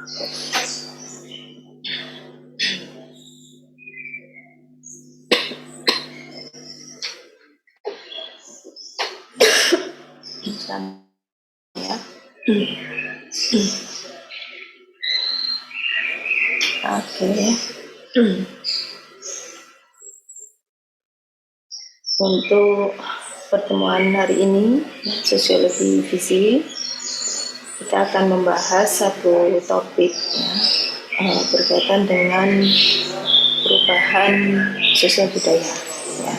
Ya. Oke. Untuk pertemuan hari ini, sosiologi visi, kita akan membahas satu topik ya, berkaitan dengan perubahan sosial budaya. Ya.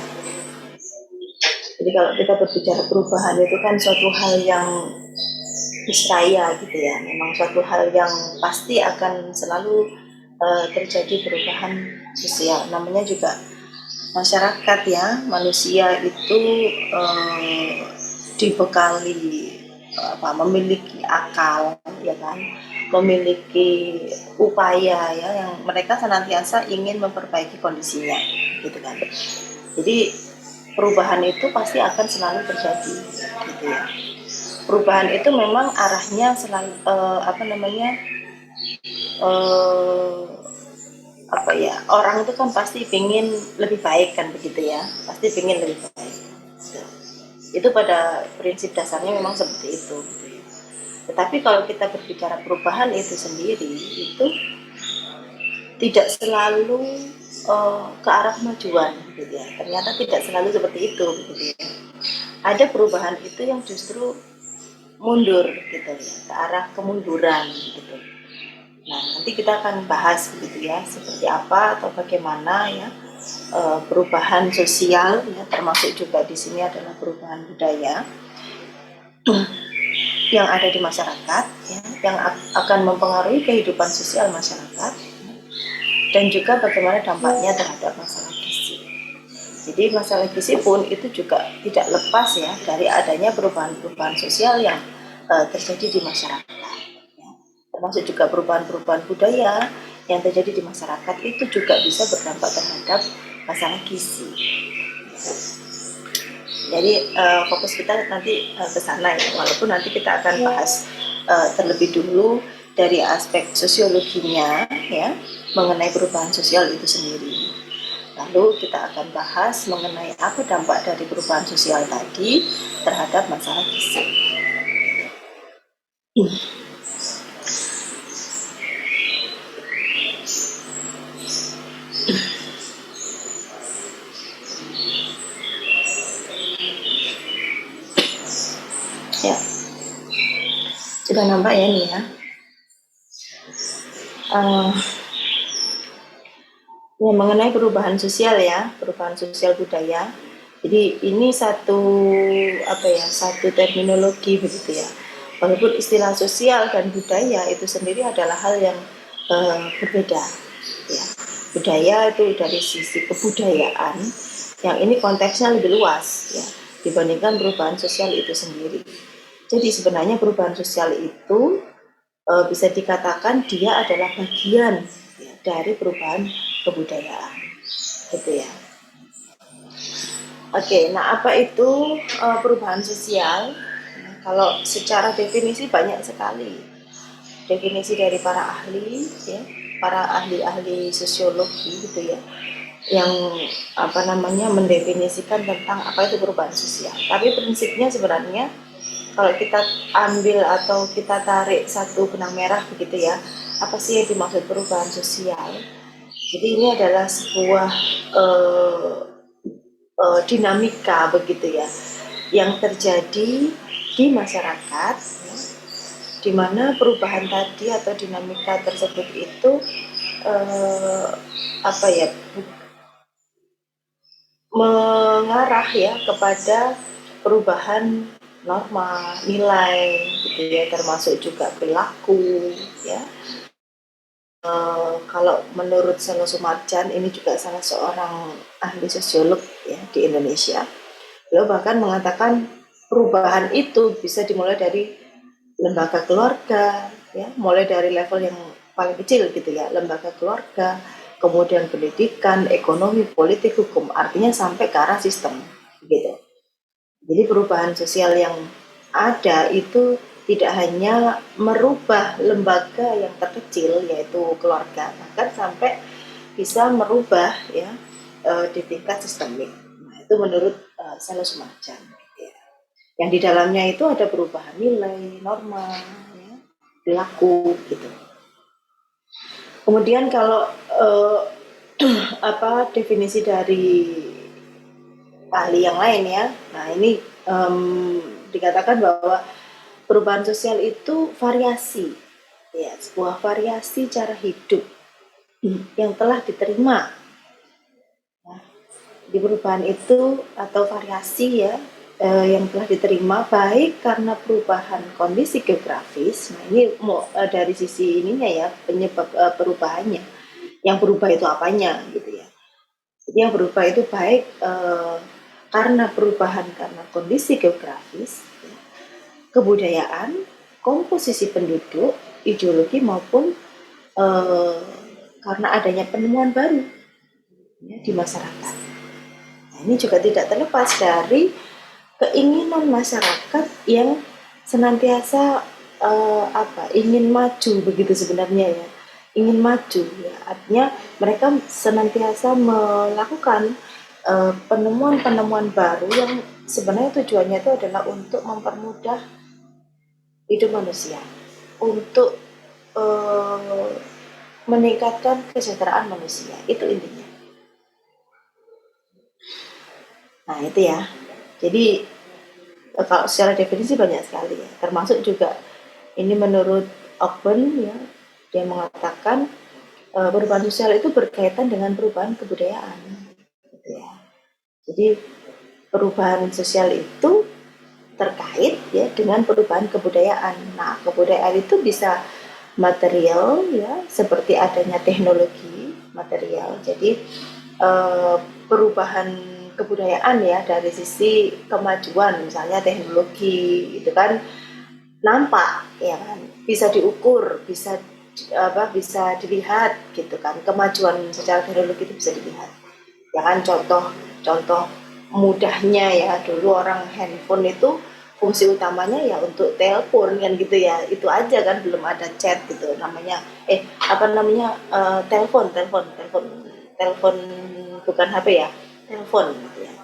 Jadi kalau kita berbicara perubahan itu kan suatu hal yang niscaya gitu ya, memang suatu hal yang pasti akan selalu terjadi perubahan sosial. Namanya juga masyarakat ya, manusia itu dibekali memiliki akal ya kan, memiliki upaya ya yang mereka senantiasa ingin memperbaiki kondisinya gitu kan. Jadi perubahan itu pasti akan selalu terjadi gitu ya. Perubahan itu memang arahnya selalu orang itu kan pasti ingin lebih baik kan begitu ya, pasti ingin lebih baik. Itu pada prinsip dasarnya memang seperti itu gitu ya. Tetapi kalau kita berbicara perubahan itu sendiri itu tidak selalu ke arah kemajuan gitu ya. Ternyata tidak selalu seperti itu gitu ya. Ada perubahan itu yang justru mundur gitu ya, ke arah kemunduran gitu. Nah, nanti kita akan bahas begitu ya, seperti apa atau bagaimana ya perubahan sosial ya, termasuk juga di sini adalah perubahan budaya yang ada di masyarakat ya, yang akan mempengaruhi kehidupan sosial masyarakat dan juga bagaimana dampaknya terhadap masalah gizi. Jadi masalah gizi pun itu juga tidak lepas ya dari adanya perubahan-perubahan sosial yang terjadi di masyarakat. Termasuk juga perubahan-perubahan budaya yang terjadi di masyarakat itu juga bisa berdampak terhadap masalah gizi. Jadi fokus kita nanti ke sana ya, walaupun nanti kita akan bahas terlebih dulu dari aspek sosiologinya ya mengenai perubahan sosial itu sendiri. Lalu kita akan bahas mengenai apa dampak dari perubahan sosial tadi terhadap masalah gizi. Ya, sudah nampak ya nih ya. Ya, mengenai perubahan sosial ya, perubahan sosial budaya. Jadi ini satu terminologi begitu ya. Walaupun istilah sosial dan budaya itu sendiri adalah hal yang berbeda. Ya. Budaya itu dari sisi kebudayaan, yang ini konteksnya lebih luas ya dibandingkan perubahan sosial itu sendiri. Jadi sebenarnya perubahan sosial itu bisa dikatakan dia adalah bagian ya, dari perubahan kebudayaan, gitu ya. Oke, nah apa itu perubahan sosial? Nah, kalau secara definisi banyak sekali definisi dari para ahli, ya, para ahli-ahli sosiologi gitu ya, yang mendefinisikan tentang apa itu perubahan sosial. Tapi prinsipnya sebenarnya kalau kita ambil atau kita tarik satu benang merah begitu ya, apa sih yang dimaksud perubahan sosial? Jadi ini adalah sebuah dinamika begitu ya yang terjadi di masyarakat ya, di mana perubahan tadi atau dinamika tersebut itu mengarah ya kepada perubahan norma, nilai gitu ya, termasuk juga perilaku ya. Kalau menurut Seno Sumarjan, ini juga salah seorang ahli sosiolog ya di Indonesia, beliau bahkan mengatakan perubahan itu bisa dimulai dari lembaga keluarga ya, mulai dari level yang paling kecil gitu ya, lembaga keluarga, kemudian pendidikan, ekonomi, politik, hukum, artinya sampai ke arah sistem gitu. Jadi perubahan sosial yang ada itu tidak hanya merubah lembaga yang terkecil yaitu keluarga, bahkan sampai bisa merubah ya di tingkat sistemik. Nah, itu menurut Selo Sumarjan. Gitu ya. Yang di dalamnya itu ada perubahan nilai, norma, ya, perilaku gitu. Kemudian kalau apa definisi dari ahli yang lain ya, nah ini dikatakan bahwa perubahan sosial itu variasi, ya sebuah variasi cara hidup yang telah diterima. Nah, di perubahan itu atau variasi ya yang telah diterima baik karena perubahan kondisi geografis. Nah ini dari sisi ininya ya penyebab perubahannya. Yang berubah itu apanya gitu ya. Jadi yang berubah itu baik karena perubahan karena kondisi geografis, ya, kebudayaan, komposisi penduduk, ideologi maupun eh, karena adanya penemuan baru ya, di masyarakat. Nah, ini juga tidak terlepas dari keinginan masyarakat yang senantiasa ingin maju begitu sebenarnya ya, ingin maju ya, artinya mereka senantiasa melakukan penemuan-penemuan baru yang sebenarnya tujuannya itu adalah untuk mempermudah hidup manusia, untuk eh, meningkatkan kesejahteraan manusia, itu intinya. Nah itu ya, jadi kalau secara definisi banyak sekali ya, termasuk juga ini menurut Open ya, dia mengatakan perubahan sosial itu berkaitan dengan perubahan kebudayaan, gitu ya. Jadi perubahan sosial itu terkait ya dengan perubahan kebudayaan. Nah, kebudayaan itu bisa material ya, seperti adanya teknologi material. Jadi perubahan kebudayaan ya dari sisi kemajuan misalnya teknologi itu kan nampak ya kan, bisa diukur, bisa dilihat gitu kan, kemajuan secara teknologi itu bisa dilihat ya kan. Contoh mudahnya ya, dulu orang handphone itu fungsi utamanya ya untuk telepon kan gitu ya, itu aja kan, belum ada chat gitu namanya, telepon bukan HP ya, telepon gitu ya,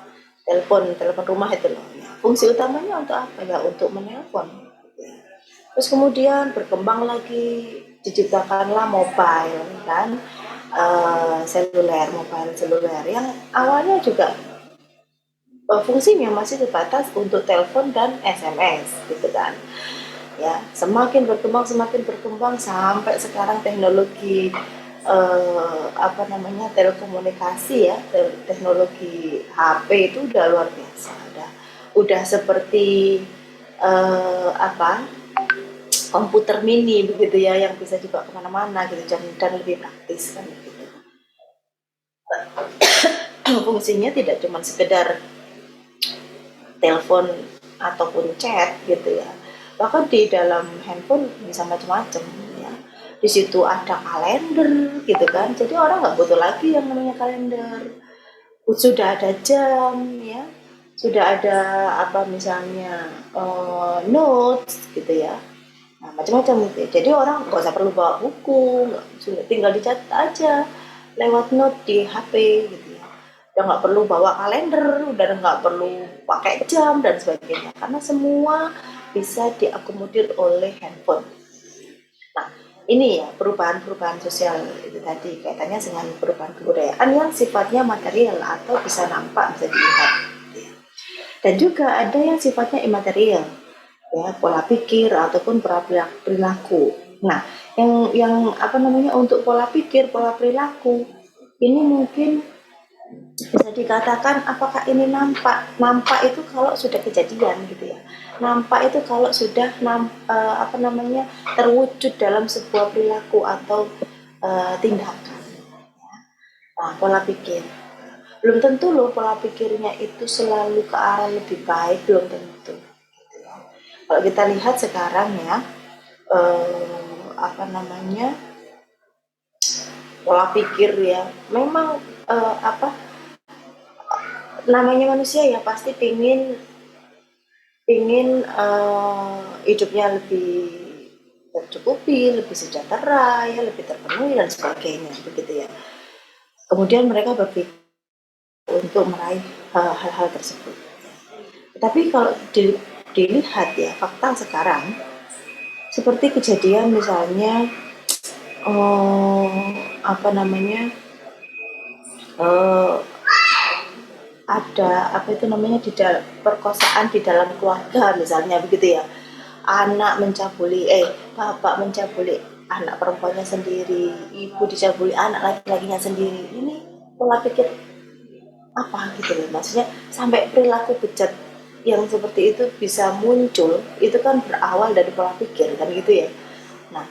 telepon rumah itu loh ya. Fungsi utamanya untuk apa ya, untuk menelpon gitu ya. Terus kemudian berkembang lagi, diciptakanlah mobile kan, mobile seluler yang awalnya juga fungsinya masih sebatas untuk telepon dan SMS gitu kan. Ya, semakin berkembang sampai sekarang teknologi telekomunikasi ya, teknologi HP itu udah luar biasa, udah seperti apa komputer mini begitu ya, yang bisa dibawa kemana-mana gitu, dan lebih praktis kan gitu. Fungsinya tidak cuma sekedar telepon ataupun chat gitu ya, bahkan di dalam handphone bisa macam-macam ya. Di situ ada kalender gitu kan, jadi orang nggak butuh lagi yang namanya kalender, sudah ada jam ya, sudah ada apa misalnya notes gitu ya. Nah, macam-macam gitu ya. Jadi orang nggak usah perlu bawa buku, sudah tinggal dicatat aja lewat note di HP gitu ya. Udah nggak perlu bawa kalender, udah nggak perlu pakai jam dan sebagainya, karena semua bisa diakomodir oleh handphone. Nah, ini ya perubahan-perubahan sosial itu tadi kaitannya dengan perubahan kebudayaan yang sifatnya material atau bisa nampak, bisa dilihat. Dan juga ada yang sifatnya imaterial, ya pola pikir ataupun perilaku. Nah, yang apa namanya, untuk pola pikir, pola perilaku ini mungkin bisa dikatakan apakah ini nampak itu kalau sudah kejadian gitu ya, nampak itu kalau sudah terwujud dalam sebuah perilaku atau tindakan. Nah, pola pikir belum tentu loh, pola pikirnya itu selalu ke arah lebih baik, belum tentu. Kalau kita lihat sekarang ya, apa namanya, pola pikir ya, memang apa namanya manusia ya pasti pingin ingin hidupnya lebih tercukupi, lebih sejahtera, ya lebih terpenuhi dan sebagainya, begitu ya. Kemudian mereka berpikir untuk meraih hal-hal tersebut. Tapi kalau dilihat ya fakta sekarang, seperti kejadian misalnya apa namanya ada apa itu namanya perkosaan di dalam keluarga misalnya begitu ya, anak mencabuli bapak mencabuli anak perempuannya sendiri, ibu dicabuli anak laki-lakinya sendiri. Ini pola pikir apa gitu loh, maksudnya sampai perilaku bejat yang seperti itu bisa muncul, itu kan berawal dari pola pikir kan gitu ya. Nah,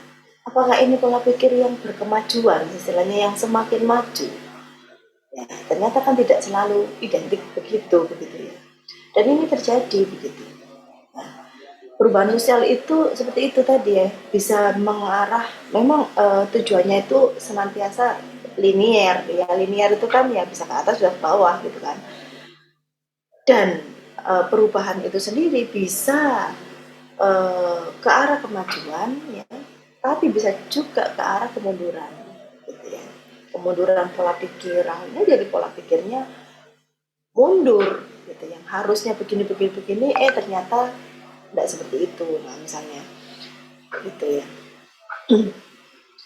apakah ini pola pikir yang berkemajuan istilahnya, yang semakin maju? Ya, ternyata kan tidak selalu identik begitu ya. Dan ini terjadi begitu. Nah, perubahan sosial itu seperti itu tadi ya, bisa mengarah, memang tujuannya itu senantiasa linier ya. Linier itu kan ya bisa ke atas bisa ke bawah gitu kan. Dan perubahan itu sendiri bisa ke arah kemajuan ya, tapi bisa juga ke arah kemunduran gitu ya. Kemunduran pola pikir, akhirnya jadi pola pikirnya mundur gitu, yang harusnya begini ternyata tidak seperti itu. Nah misalnya gitu ya.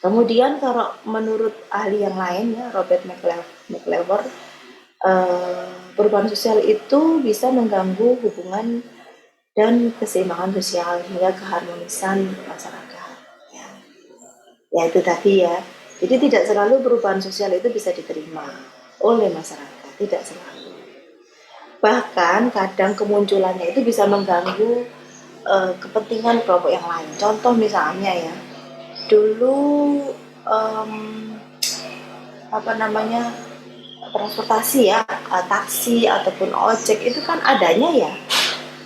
Kemudian kalau menurut ahli yang lain ya, Robert McLeod, perubahan sosial itu bisa mengganggu hubungan dan keseimbangan sosial hingga keharmonisan masyarakat. Ya, ya itu tadi ya. Jadi tidak selalu perubahan sosial itu bisa diterima oleh masyarakat, tidak selalu. Bahkan kadang kemunculannya itu bisa mengganggu kepentingan kelompok yang lain. Contoh misalnya ya, dulu apa namanya transportasi ya, taksi ataupun ojek itu kan adanya ya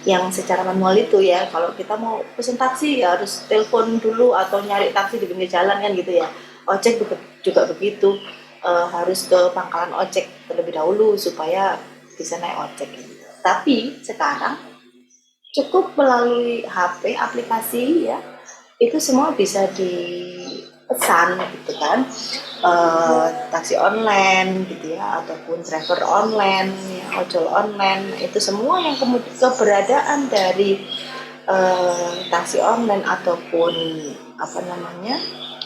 yang secara manual itu ya. Kalau kita mau pesen taksi ya harus telepon dulu atau nyari taksi di pinggir jalan kan gitu ya. Ojek juga begitu, harus ke pangkalan ojek terlebih dahulu supaya bisa naik ojek gitu. Tapi sekarang cukup melalui HP aplikasi ya, itu semua bisa dipesan gitu kan, taksi online gitu ya, ataupun driver online ya, ojol online. Itu semua yang kemudian keberadaan dari taksi online ataupun apa namanya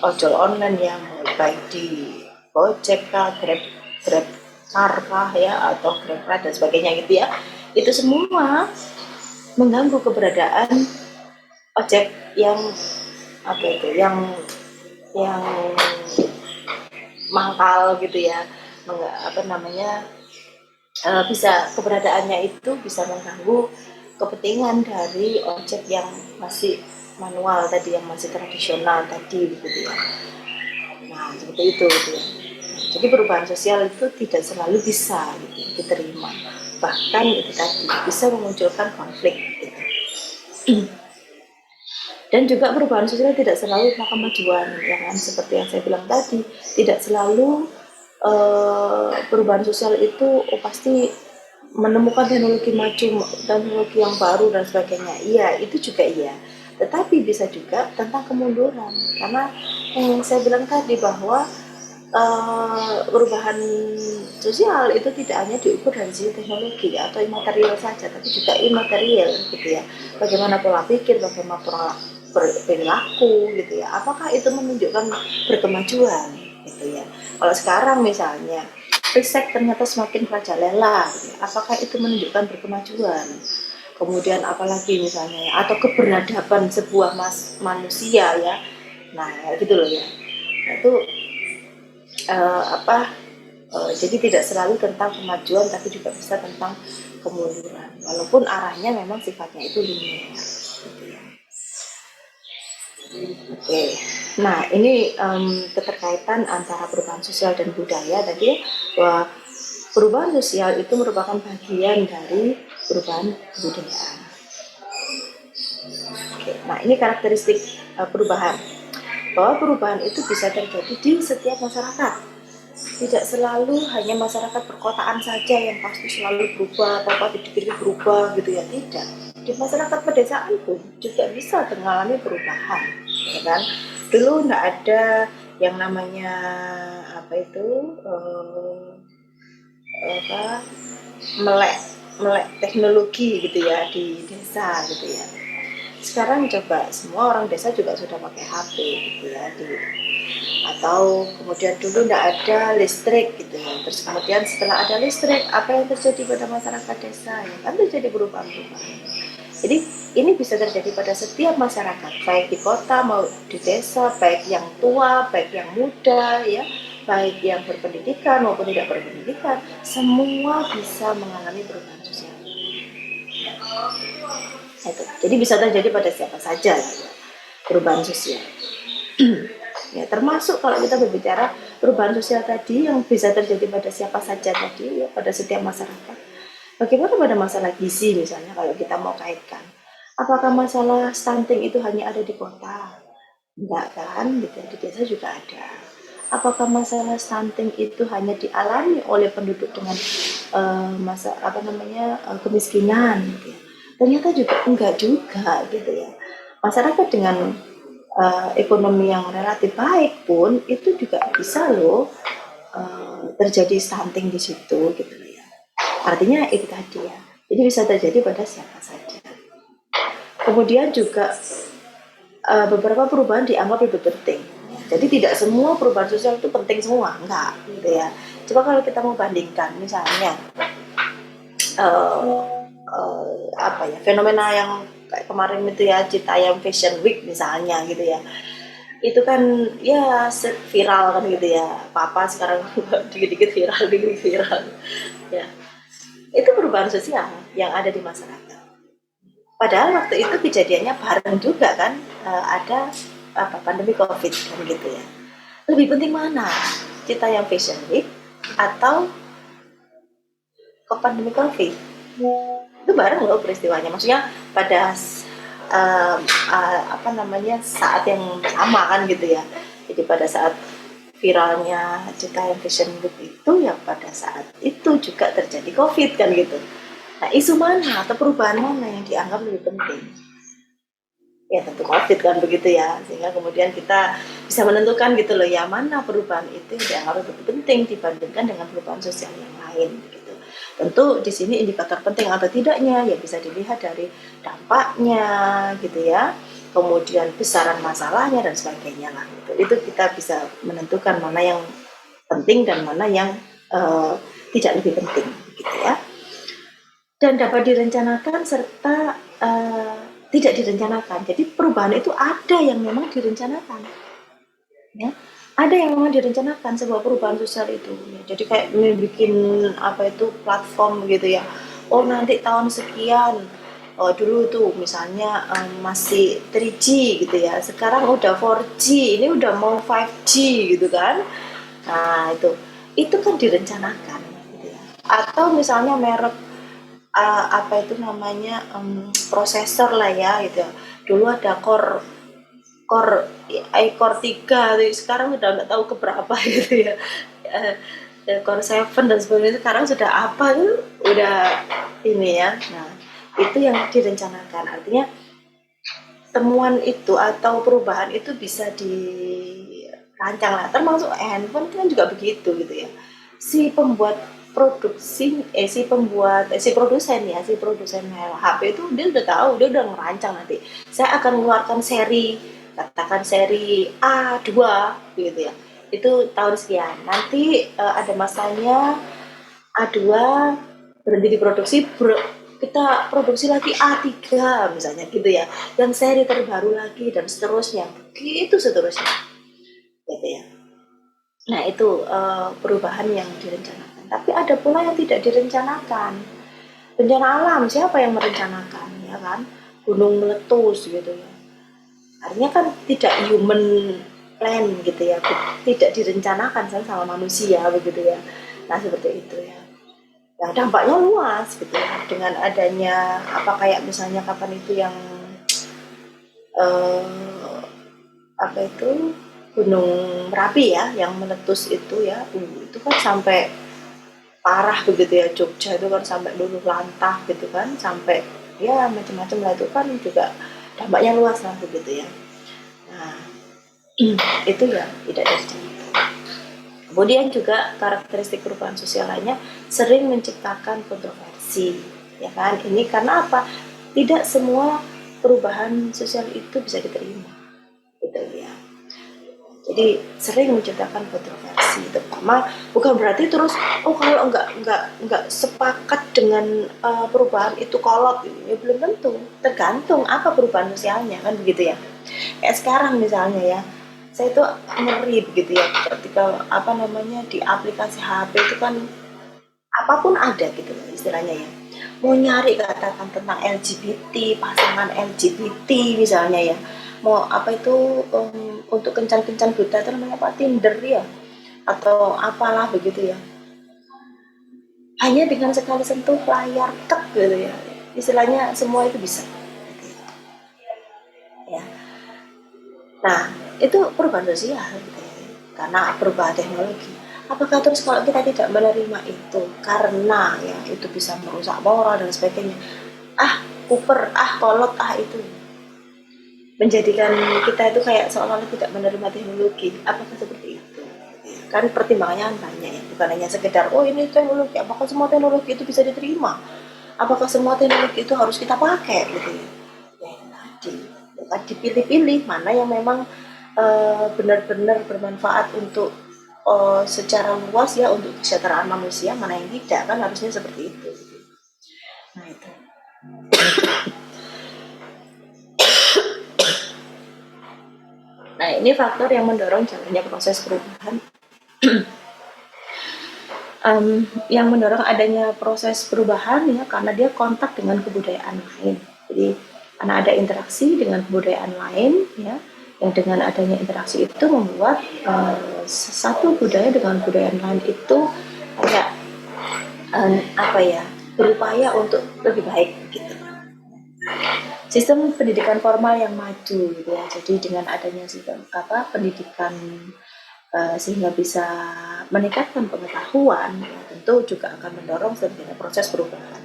ojol online yang baik di Gojek kah, Grab Car kah ya, atau Grab Ride dan sebagainya gitu ya, itu semua mengganggu keberadaan ojek yang apa itu yang mangkal gitu ya, apa namanya bisa keberadaannya itu bisa mengganggu kepentingan dari ojek yang masih manual tadi, yang masih tradisional tadi gitu ya. Nah seperti itu gitu ya. Jadi perubahan sosial itu tidak selalu bisa gitu, diterima, bahkan itu tadi bisa memunculkan konflik gitu. Dan juga perubahan sosial tidak selalu tentang kemajuan, ya kan? Seperti yang saya bilang tadi, tidak selalu perubahan sosial itu pasti menemukan teknologi maju, teknologi yang baru dan sebagainya. Iya, itu juga iya. Tetapi bisa juga tentang kemunduran, karena yang saya bilang tadi bahwa perubahan sosial itu tidak hanya diukur dari sisi teknologi atau imaterial saja, tapi juga imaterial gitu ya. Bagaimana pola pikir, bagaimana pola perilaku gitu ya. Apakah itu menunjukkan berkemajuan gitu ya. Kalau sekarang misalnya riset ternyata semakin merajalela gitu ya. Apakah itu menunjukkan berkemajuan? Kemudian apalagi misalnya ya, atau keberadaban sebuah manusia ya. Nah, gitu loh ya. Nah, itu jadi tidak selalu tentang kemajuan, tapi juga bisa tentang kemunduran, walaupun arahnya memang sifatnya itu linear gitu ya. Oke, nah ini keterkaitan antara perubahan sosial dan budaya tadi, bahwa perubahan sosial itu merupakan bagian dari perubahan kebudayaan. Oke, nah ini karakteristik perubahan, bahwa perubahan itu bisa terjadi di setiap masyarakat. Tidak selalu hanya masyarakat perkotaan saja yang pasti selalu berubah, apa-apa dipikir berubah gitu ya, tidak. di masyarakat pedesaan pun juga bisa mengalami perubahan, ya kan? Dulu nggak ada yang namanya apa itu apa melek melek teknologi gitu ya di desa gitu ya. Sekarang coba semua orang desa juga sudah pakai HP gitu ya atau kemudian dulu tidak ada listrik gitu ya, terus kemudian setelah ada listrik apa yang terjadi pada masyarakat desa ya kan terjadi perubahan-perubahan. Jadi ini bisa terjadi pada setiap masyarakat, baik di kota mau di desa, baik yang tua, baik yang muda ya, baik yang berpendidikan maupun tidak berpendidikan, semua bisa mengalami perubahan sosial. Itu. Jadi bisa terjadi pada siapa saja ya, perubahan sosial. Ya, termasuk kalau kita berbicara perubahan sosial tadi yang bisa terjadi pada siapa saja tadi ya, pada setiap masyarakat. Bagaimana pada masalah gizi misalnya kalau kita mau kaitkan? Apakah masalah stunting itu hanya ada di kota? Enggak kan, gitu. Di desa juga ada. Apakah masalah stunting itu hanya dialami oleh penduduk dengan kemiskinan gitu ya? Ternyata juga enggak juga gitu ya. Masyarakat dengan ekonomi yang relatif baik pun itu juga bisa loh terjadi stunting di situ gitu ya. Artinya itu tadi ya. Jadi bisa terjadi pada siapa saja. Kemudian juga beberapa perubahan dianggap lebih penting. Jadi tidak semua perubahan sosial itu penting semua, enggak gitu ya. Coba kalau kita mau bandingkan misalnya uh, apa ya fenomena yang kayak kemarin itu ya Citayam Fashion Week misalnya gitu ya. Itu kan ya viral kan gitu ya. Papa sekarang dikit-dikit viral, dikit-dikit viral. Ya. Itu perubahan sosial yang ada di masyarakat. Padahal waktu itu kejadiannya bareng juga kan ada pandemi Covid kan gitu ya. Lebih penting mana? Cita yang Fashion Week atau ke pandemi Covid? Itu bareng loh peristiwanya. Maksudnya pada saat yang sama kan gitu ya. Jadi pada saat viralnya Cita yang Fashion Week itu ya pada saat itu juga terjadi Covid kan gitu. Nah, isu mana atau perubahan mana yang dianggap lebih penting? Ya tentu COVID kan begitu ya, sehingga kemudian kita bisa menentukan gitu loh ya mana perubahan itu yang dianggap lebih penting dibandingkan dengan perubahan sosial yang lain gitu. Tentu di sini indikator penting atau tidaknya ya bisa dilihat dari dampaknya gitu ya, kemudian besaran masalahnya dan sebagainya lah gitu. Itu kita bisa menentukan mana yang penting dan mana yang tidak lebih penting gitu ya. Dan dapat direncanakan serta tidak direncanakan. Jadi perubahan itu ada yang memang direncanakan, ya. Ada yang memang direncanakan sebuah perubahan sosial itu. Ya. Jadi kayak bikin apa itu platform gitu ya. Oh nanti tahun sekian. Oh dulu tuh misalnya masih 3G gitu ya. Sekarang udah 4G. Ini udah mau 5G gitu kan. Nah itu kan direncanakan. Gitu ya. Atau misalnya merek apa itu namanya prosesor lah ya gitu ya. Dulu ada core core core 3 sekarang udah nggak tahu keberapa gitu ya. Core 7 dan sebagainya sekarang sudah apa tuh udah ini ya. Nah itu yang direncanakan, artinya temuan itu atau perubahan itu bisa dirancang lah, termasuk handphone kan juga begitu gitu ya. Si pembuat si produsen HP itu dia udah tahu, dia udah ngerancang nanti saya akan mengeluarkan seri, katakan seri A2 gitu ya, itu tahun sekian nanti ada masanya A2 berhenti diproduksi, kita produksi lagi A3 misalnya gitu ya, yang seri terbaru lagi dan seterusnya begitu seterusnya gitu ya. Nah itu perubahan yang direncanakan, tapi ada pula yang tidak direncanakan. Bencana alam siapa yang merencanakan ya kan, gunung meletus gitu ya, artinya kan tidak human plan gitu ya, tidak direncanakan kan sama manusia begitu ya. Nah seperti itu ya. Nah, dampaknya luas gitu ya. Dengan adanya apa kayak misalnya kapan itu yang eh, apa itu Gunung Merapi ya yang meletus itu ya, itu kan sampai parah begitu ya, Jogja itu kan sampai luluh lantah gitu kan, sampai ya macam-macam lah, itu kan juga dampaknya luas lah begitu ya. Nah itu ya tidak terjadi. Kemudian juga karakteristik perubahan sosial lainnya sering menciptakan kontroversi, ya kan? Ini karena apa? Tidak semua perubahan sosial itu bisa diterima, gitu ya. Jadi sering menciptakan kontroversi, terutama bukan berarti terus kalau enggak sepakat dengan perubahan itu kolot, ya belum tentu, tergantung apa perubahan sosialnya kan begitu ya. Kayak sekarang misalnya ya, saya itu ngeri begitu ya ketika apa namanya di aplikasi HP itu kan apapun ada gitu istilahnya ya. Mau nyari katakan tentang LGBT, pasangan LGBT misalnya ya. Mau apa itu untuk kencan-kencan buta itu namanya apa, Tinder ya atau apalah begitu ya. Hanya dengan sekali sentuh layar tek gitu ya. Istilahnya semua itu bisa. Ya. Nah, itu perubahan sosial gitu ya. Karena perubahan teknologi. Apakah terus kalau kita tidak menerima itu karena ya itu bisa merusak moral dan sebagainya, kuper, kolot, itu menjadikan kita itu kayak seolah-olah tidak menerima teknologi, apakah seperti itu? Kan pertimbangannya kan banyak ya, bukan hanya sekedar oh ini teknologi, apakah semua teknologi itu bisa diterima, apakah semua teknologi itu harus kita pakai gitu ya. Tadi dipilih-pilih mana yang memang benar-benar bermanfaat untuk secara luas ya untuk kesejahteraan manusia, mana yang tidak, kan harusnya seperti itu. Nah itu. Nah ini faktor yang mendorong jalannya proses perubahan, yang mendorong adanya proses perubahan ya karena dia kontak dengan kebudayaan lain. Jadi karena ada interaksi dengan kebudayaan lain ya, yang dengan adanya interaksi itu membuat satu budaya dengan budaya lain itu kayak berupaya untuk lebih baik gitu. Sistem pendidikan formal yang maju gitu ya. Jadi dengan adanya sistem pendidikan sehingga bisa meningkatkan pengetahuan, ya, tentu juga akan mendorong terjadinya proses perubahan.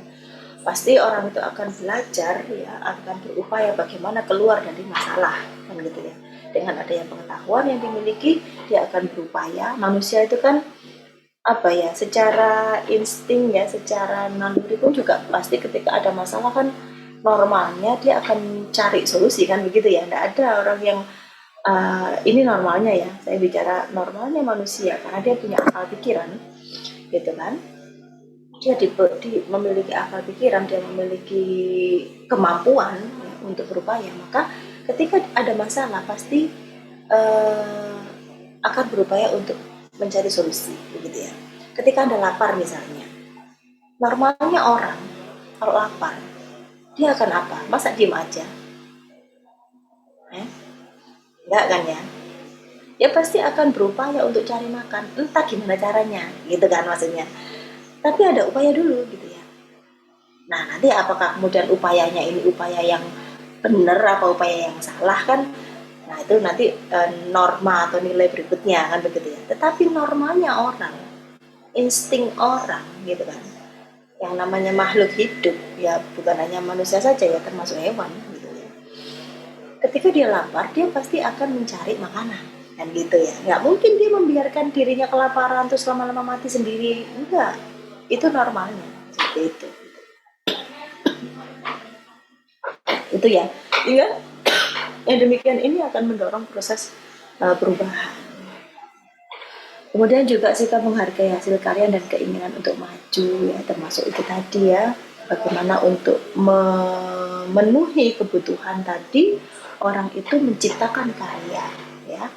Pasti orang itu akan belajar ya, akan berupaya bagaimana keluar dari masalah kan gitu ya. Dengan adanya pengetahuan yang dimiliki, dia akan berupaya. Manusia itu kan secara insting ya, secara naluri pun juga pasti ketika ada masalah kan normalnya dia akan cari solusi kan begitu ya. Tidak ada orang yang ini normalnya ya, saya bicara normalnya manusia karena dia punya akal pikiran gitu kan. Dia memiliki akal pikiran, dia memiliki kemampuan ya, untuk berupaya, maka ketika ada masalah pasti akan berupaya untuk mencari solusi begitu ya. Ketika Anda lapar misalnya, normalnya orang kalau lapar dia akan apa? Masa diem aja? Enggak kan ya? Ya pasti akan berupaya untuk cari makan, entah gimana caranya, gitu kan maksudnya. Tapi ada upaya dulu gitu ya. Nah nanti apakah kemudian upayanya ini upaya yang benar apa upaya yang salah kan? Nah itu nanti norma atau nilai berikutnya kan begitu ya. Tetapi normalnya orang, insting orang gitu kan, yang namanya makhluk hidup ya bukan hanya manusia saja ya, termasuk hewan gitu ya. Ketika dia lapar dia pasti akan mencari makanan kan gitu ya. Nggak mungkin dia membiarkan dirinya kelaparan terus lama-lama mati sendiri, enggak. Itu normalnya seperti itu. Itu ya. Iya. Yang demikian ini akan mendorong proses perubahan. Kemudian juga sikap menghargai hasil karya dan keinginan untuk maju ya, termasuk itu tadi ya, bagaimana untuk memenuhi kebutuhan tadi, orang itu menciptakan karya ya.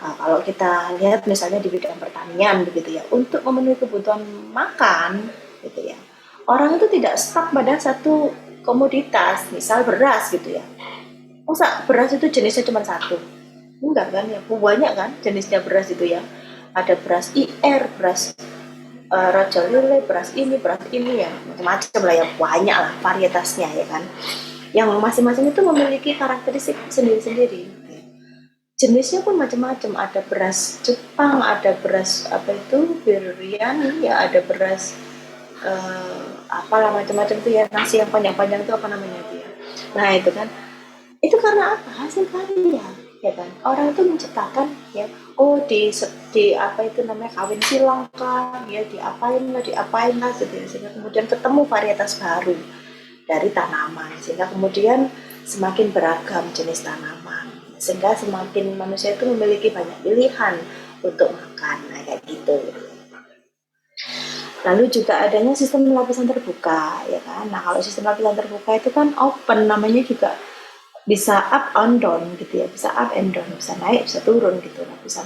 Kalau kita lihat misalnya di bidang pertanian begitu ya, untuk memenuhi kebutuhan makan gitu ya, orang itu tidak stuck pada satu komoditas, misal beras gitu ya. Masa beras itu jenisnya cuma satu? Enggak kan ya, banyak kan jenisnya beras itu ya. Ada beras IR, beras Raja Lele, beras ini ya, macam-macam lah ya, banyak lah varietasnya ya kan. Yang masing-masing itu memiliki karakteristik sendiri-sendiri. Jenisnya pun macam-macam, ada beras Jepang, ada beras biryani ya, ada beras apalah macam-macam tuh ya, nasi yang panjang-panjang itu apa namanya itu ya. Nah itu kan, itu karena apa? Hasil karya, ya kan? Orang itu menciptakan ya, oh di apa itu namanya kawin silang kan, ya diapain lah gitu ya, sehingga kemudian ketemu varietas baru dari tanaman, sehingga kemudian semakin beragam jenis tanaman, sehingga semakin manusia itu memiliki banyak pilihan untuk makan, nah kayak gitu. Lalu juga adanya sistem lapisan terbuka, ya kan? Nah kalau sistem lapisan terbuka itu kan open, namanya juga bisa up and down gitu ya, bisa up and down, bisa naik bisa turun gitu lapisan.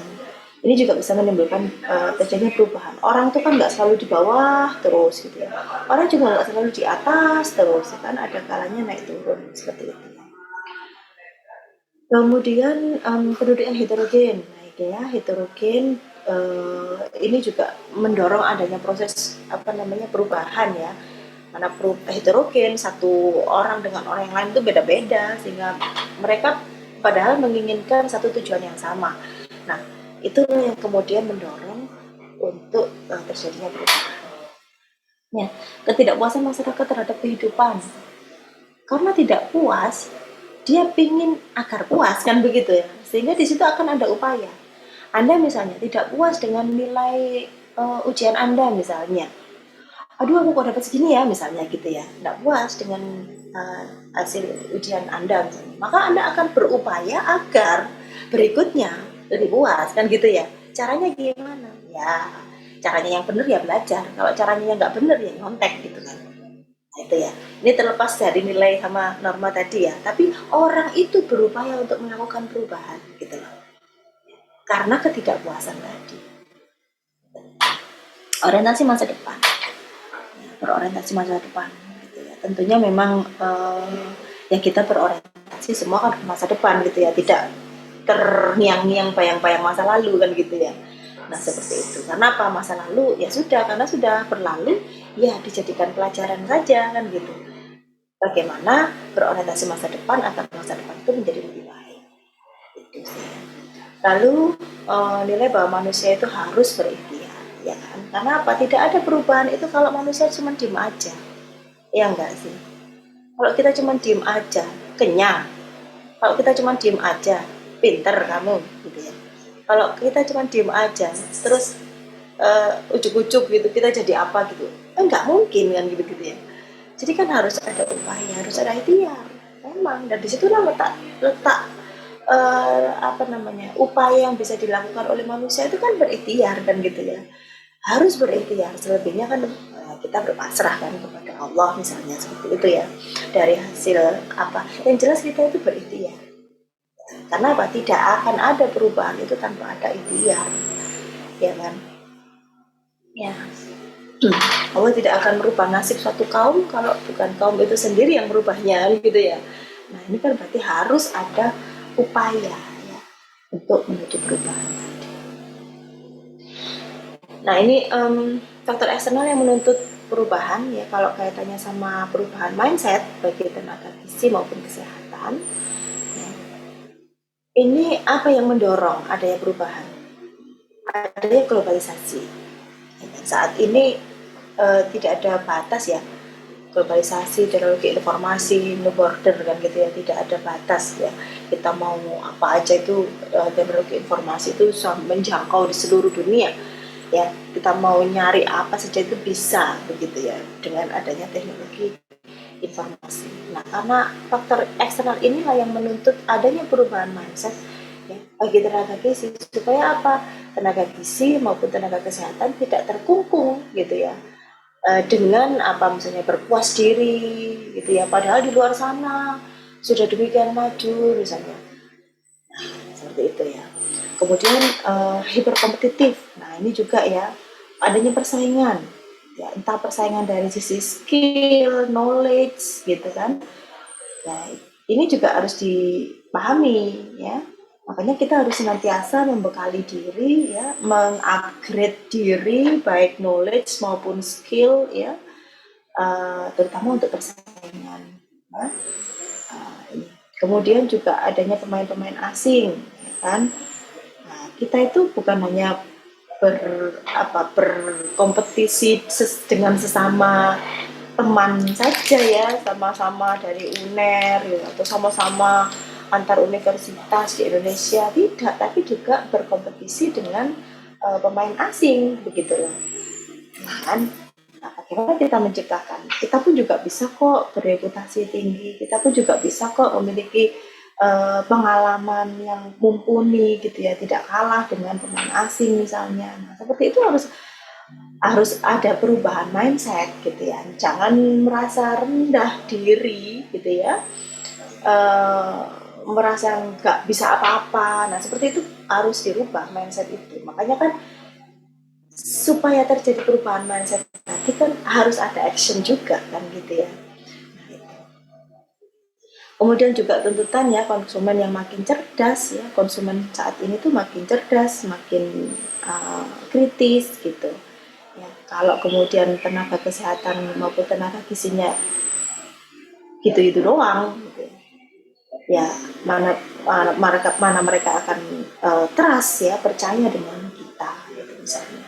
Ini juga bisa menimbulkan terjadinya perubahan. Orang tuh kan nggak selalu di bawah terus gitu ya, orang juga nggak selalu di atas terus, ya kan, ada kalanya naik turun seperti itu. Kemudian penduduk yang heterogen, nah itu ya heterogen, ini juga mendorong adanya proses apa namanya perubahan ya, karena heterogen, satu orang dengan orang yang lain itu beda-beda, sehingga mereka padahal menginginkan satu tujuan yang sama. Nah itu yang kemudian mendorong untuk terjadinya perubahan. Ya, ketidakpuasan masyarakat terhadap kehidupan, karena tidak puas, dia pingin agar puas kan begitu ya, sehingga di situ akan ada upaya. Anda misalnya tidak puas dengan nilai ujian Anda misalnya, aduh aku kok dapat segini ya misalnya gitu ya, tidak puas dengan uh, hasil ujian Anda misalnya, maka Anda akan berupaya agar berikutnya lebih puas kan gitu ya. Caranya gimana ya, caranya yang benar ya belajar, kalau caranya yang nggak benar ya nyontek gitu kan. Nah, itu ya, ini terlepas dari nilai sama norma tadi ya, tapi orang itu berupaya untuk melakukan perubahan gitu loh, karena ketidakpuasan tadi. Orientasi masa depan, berorientasi masa depan gitu ya, tentunya memang ya kita berorientasi semua kan ke masa depan gitu ya, tidak terngiang-ngiang bayang-bayang masa lalu kan gitu ya. Nah seperti itu, karena apa, masa lalu ya sudah, karena sudah berlalu ya dijadikan pelajaran saja kan gitu. Bagaimana berorientasi masa depan agar masa depan itu menjadi lebih baik, itu sih. Lalu nilai bahwa manusia itu harus berikhtiar, ya kan? Karena apa? Tidak ada perubahan itu kalau manusia cuma diem aja, ya enggak sih? Kalau kita cuma diem aja, kenyang. Kalau kita cuma diem aja, pinter kamu, gitu ya. Kalau kita cuma diem aja, terus ujuk-ujuk gitu, kita jadi apa gitu? Enggak mungkin kan gitu-gitu ya. Jadi kan harus ada upaya, harus ada ikhtiar, memang. Dan disitulah letak letak apa namanya, upaya yang bisa dilakukan oleh manusia itu kan berikhtiar kan gitu ya, harus berikhtiar. Selebihnya kan kita berpasrah kan kepada Allah misalnya seperti itu ya, dari hasil apa yang jelas kita itu berikhtiar, karena apa, tidak akan ada perubahan itu tanpa ada ikhtiar, ya kan ya. Allah tidak akan merubah nasib suatu kaum kalau bukan kaum itu sendiri yang merubahnya gitu ya. Nah ini kan berarti harus ada upaya ya untuk menuju perubahan. Nah ini faktor eksternal yang menuntut perubahan ya, kalau kaitannya sama perubahan mindset bagi tenaga gizi maupun kesehatan ya, ini apa yang mendorong adanya perubahan, adanya globalisasi ya, saat ini tidak ada batas ya, globalisasi, teknologi informasi, no border kan gitu ya, tidak ada batas ya, kita mau apa aja itu teknologi informasi itu menjangkau di seluruh dunia ya, kita mau nyari apa saja itu bisa begitu ya dengan adanya teknologi informasi. Nah karena faktor eksternal inilah yang menuntut adanya perubahan mindset ya, bagi tenaga gizi, supaya apa, tenaga gizi maupun tenaga kesehatan tidak terkungkung gitu ya, dengan apa misalnya berpuas diri gitu ya, padahal di luar sana sudah demikian maju misalnya, seperti itu ya. Kemudian hiperkompetitif, nah ini juga ya, adanya persaingan ya, entah persaingan dari sisi skill, knowledge gitu kan. Nah ini juga harus dipahami ya, makanya kita harus senantiasa membekali diri ya, mengupgrade diri baik knowledge maupun skill ya, terutama untuk persaingan ya. Ini. Kemudian juga adanya pemain-pemain asing ya kan. Nah, kita itu bukan hanya berkompetisi dengan sesama teman saja ya, sama-sama dari UNER ya, atau sama-sama antar universitas di Indonesia, tidak, tapi juga berkompetisi dengan pemain asing begitu loh. Kan? Nah, bagaimana kita menciptakan? Kita pun juga bisa kok bereputasi tinggi, kita pun juga bisa kok memiliki pengalaman yang mumpuni gitu ya, tidak kalah dengan pemain asing misalnya. Nah, seperti itu harus ada perubahan mindset gitu ya. Jangan merasa rendah diri gitu ya. Eh, merasa nggak bisa apa-apa. Nah, seperti itu harus dirubah mindset itu. Makanya kan supaya terjadi perubahan mindset tadi kan harus ada action juga kan gitu ya. Kemudian juga tuntutan ya konsumen yang makin cerdas ya, konsumen saat ini tuh makin cerdas, makin kritis gitu. Ya, kalau kemudian tenaga kesehatan maupun tenaga gizinya gitu-gitu doang, gitu. Ya mana mereka akan trust ya, percaya dengan kita gitu misalnya.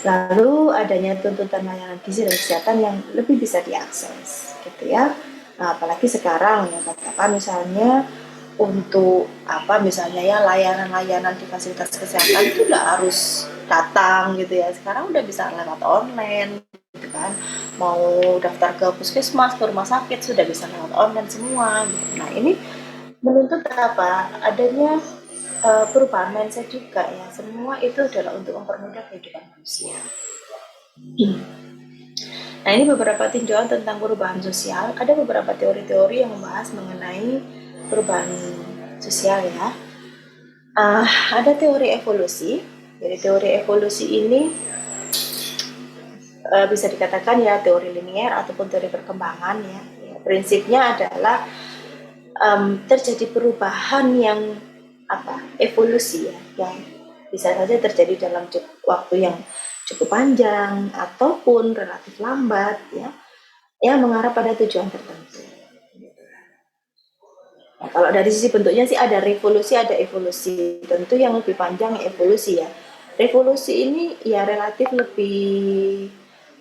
Lalu adanya tuntutan layanan gizi dan kesehatan yang lebih bisa diakses, gitu ya. Nah, apalagi sekarang ya katakan misalnya untuk apa misalnya ya layanan-layanan di fasilitas kesehatan itu udah harus datang gitu ya. Sekarang udah bisa lewat online, gitu kan. Mau daftar ke puskesmas, ke rumah sakit sudah bisa lewat online semua. Gitu. Nah, ini menuntut apa? Adanya perubahan mindset juga ya. Semua itu adalah untuk mempermudah kehidupan manusia. Nah, ini beberapa tinjauan tentang perubahan sosial. Ada beberapa teori-teori yang membahas mengenai perubahan sosial ya. Ada teori evolusi. Jadi teori evolusi ini bisa dikatakan ya teori linier ataupun teori perkembangan ya. Prinsipnya adalah terjadi perubahan yang evolusi ya, yang bisa saja terjadi dalam waktu yang cukup panjang ataupun relatif lambat ya, yang mengarah pada tujuan tertentu. Nah, kalau dari sisi bentuknya sih ada revolusi, ada evolusi. Tentu yang lebih panjang evolusi ya. Revolusi ini ya relatif lebih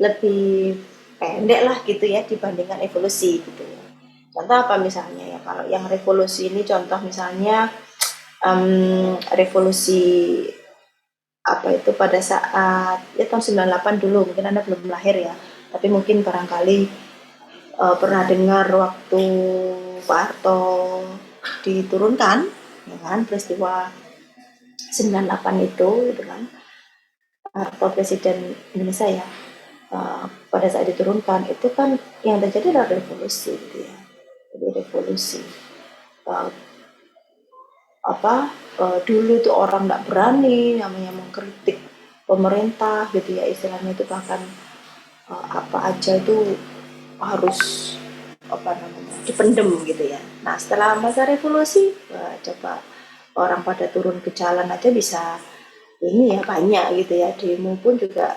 lebih pendek lah gitu ya dibandingkan evolusi gitu ya. Contoh apa misalnya ya, kalau yang revolusi ini contoh misalnya revolusi apa itu pada saat ya tahun 98 dulu, mungkin Anda belum lahir ya, tapi mungkin barangkali pernah dengar waktu Pak Harto diturunkan, ya kan, peristiwa 98 itu, gitu kan, Harto Presiden Indonesia ya, pada saat diturunkan itu kan yang terjadi adalah revolusi, gitu ya, jadi revolusi. Uh, dulu tuh orang nggak berani namanya mengkritik pemerintah gitu ya, istilahnya itu bahkan apa aja itu harus dipendem gitu ya. Nah, setelah masa revolusi coba orang pada turun ke jalan aja bisa ini ya, banyak gitu ya, demo pun juga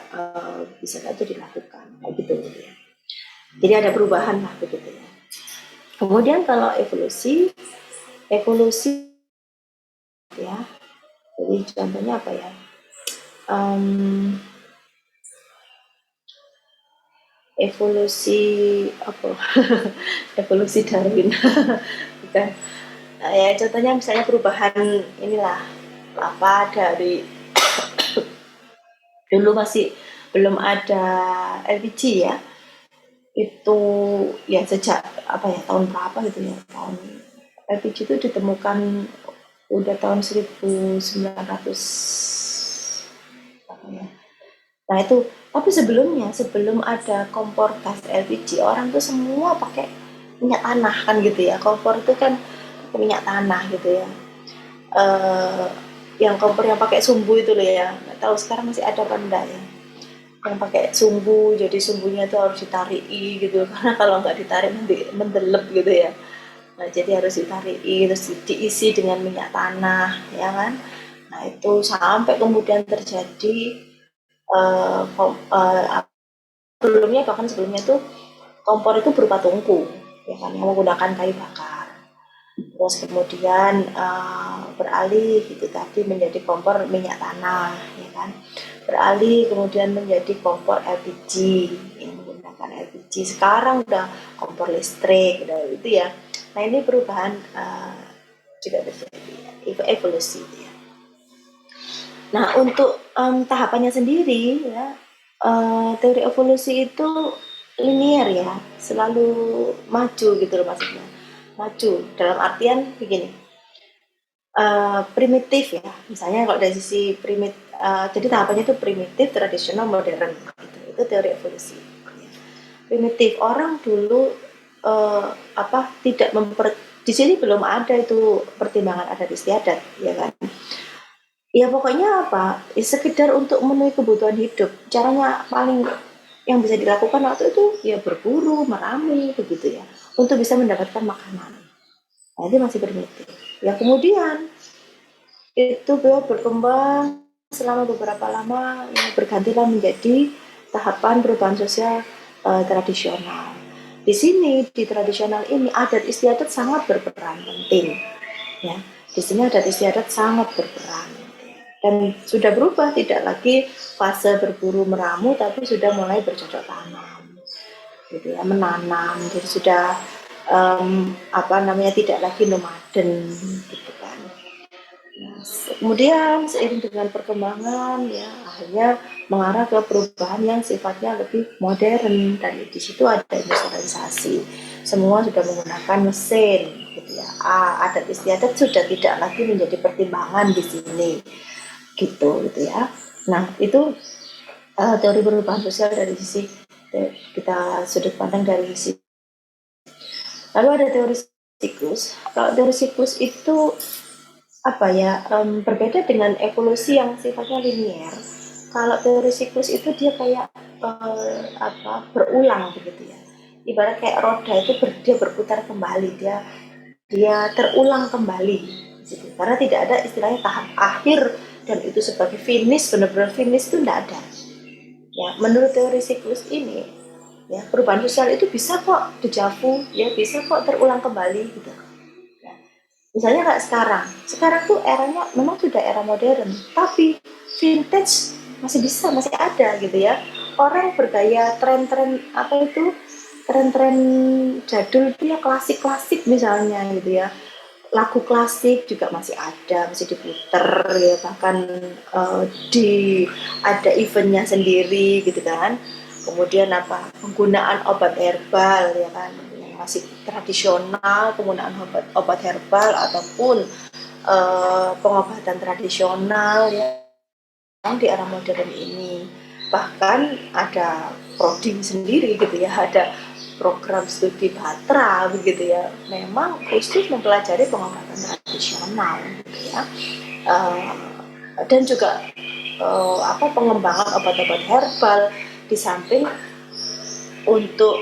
bisa saja dilakukan kayak gitu ya. Jadi ada perubahan lah begitu ya. Kemudian kalau evolusi ya, jadi contohnya apa ya, evolusi apa evolusi Darwin bukan. Ya contohnya misalnya perubahan inilah apa dari dulu masih belum ada LPG ya, itu ya sejak apa ya tahun berapa gitu ya, tahun LPG itu ditemukan udah tahun 1900 apa ya. Nah itu, tapi sebelum ada kompor gas LPG, orang tuh semua pakai minyak tanah kan gitu ya. Kompor itu kan minyak tanah gitu ya. Eh, yang kompor yang pakai sumbu itu loh ya. Nggak tahu sekarang masih ada apa enggak ya. Yang pakai sumbu, jadi sumbunya itu harus ditarik gitu. Karena kalau nggak ditarik nanti mendelep gitu ya. Nah, jadi harus ditarik terus diisi dengan minyak tanah, ya kan. Nah itu sampai kemudian terjadi uh, sebelumnya tuh kompor itu berupa tungku ya kan, yang menggunakan kayu bakar. Terus kemudian beralih itu tadi menjadi kompor minyak tanah, ya kan. Beralih kemudian menjadi kompor LPG, yang menggunakan LPG. Sekarang udah kompor listrik, udah itu ya. Nah ini perubahan juga terjadi, evolusi ya. Nah untuk tahapannya sendiri ya, teori evolusi itu linear ya, selalu maju gitu loh maksudnya. Maju dalam artian begini, primitif ya, misalnya kalau dari sisi jadi tahapannya itu primitif, tradisional, modern, itu teori evolusi. Primitif, orang dulu tidak di sini belum ada itu pertimbangan adat istiadat, ya kan? Ya pokoknya apa? Ya, sekedar untuk memenuhi kebutuhan hidup. Caranya paling yang bisa dilakukan waktu itu ya berburu, meramu, begitu ya, untuk bisa mendapatkan makanan. Nah, itu masih primitif. Ya kemudian itu berkembang selama beberapa lama, ya, bergantilah menjadi tahapan perubahan sosial tradisional. Di sini di tradisional ini adat istiadat sangat berperan penting, ya. Di sini adat istiadat sangat berperan dan sudah berubah, tidak lagi fase berburu meramu tapi sudah mulai bercocok tanam, gitu ya, menanam. Jadi sudah tidak lagi nomaden, gitu kan. Nah, kemudian seiring dengan perkembangan ya akhirnya mengarah ke perubahan yang sifatnya lebih modern, dan di situ ada industrialisasi. Semua sudah menggunakan mesin, gitu ya. Adat istiadat sudah tidak lagi menjadi pertimbangan di sini, gitu ya. Nah itu teori perubahan sosial dari sisi kita sudut pandang dari sisi. Lalu ada teori siklus. Kalau teori siklus itu berbeda dengan evolusi yang sifatnya linear. Kalau teori siklus itu dia kayak berulang begitu ya. Ibarat kayak roda itu dia berputar kembali, dia terulang kembali gitu. Karena tidak ada istilahnya tahap akhir dan itu sebagai finish, benar-benar finish itu tidak ada. Ya, menurut teori siklus ini, ya perubahan sosial itu bisa kok dejavu, ya bisa kok terulang kembali gitu. Misalnya kayak sekarang tuh eranya memang sudah era modern, tapi vintage masih ada gitu ya. Orang bergaya tren-tren tren-tren jadul itu ya, klasik-klasik misalnya gitu ya. Lagu klasik juga masih ada, masih diputer ya, bahkan ada eventnya sendiri gitu kan. Kemudian penggunaan obat herbal ya kan, masih tradisional, penggunaan obat herbal ataupun pengobatan tradisional ya di era modern ini. Bahkan ada prodi sendiri gitu ya, ada program studi Batra begitu ya, memang khusus mempelajari pengobatan tradisional gitu ya. Dan juga pengembangan obat-obat herbal di samping untuk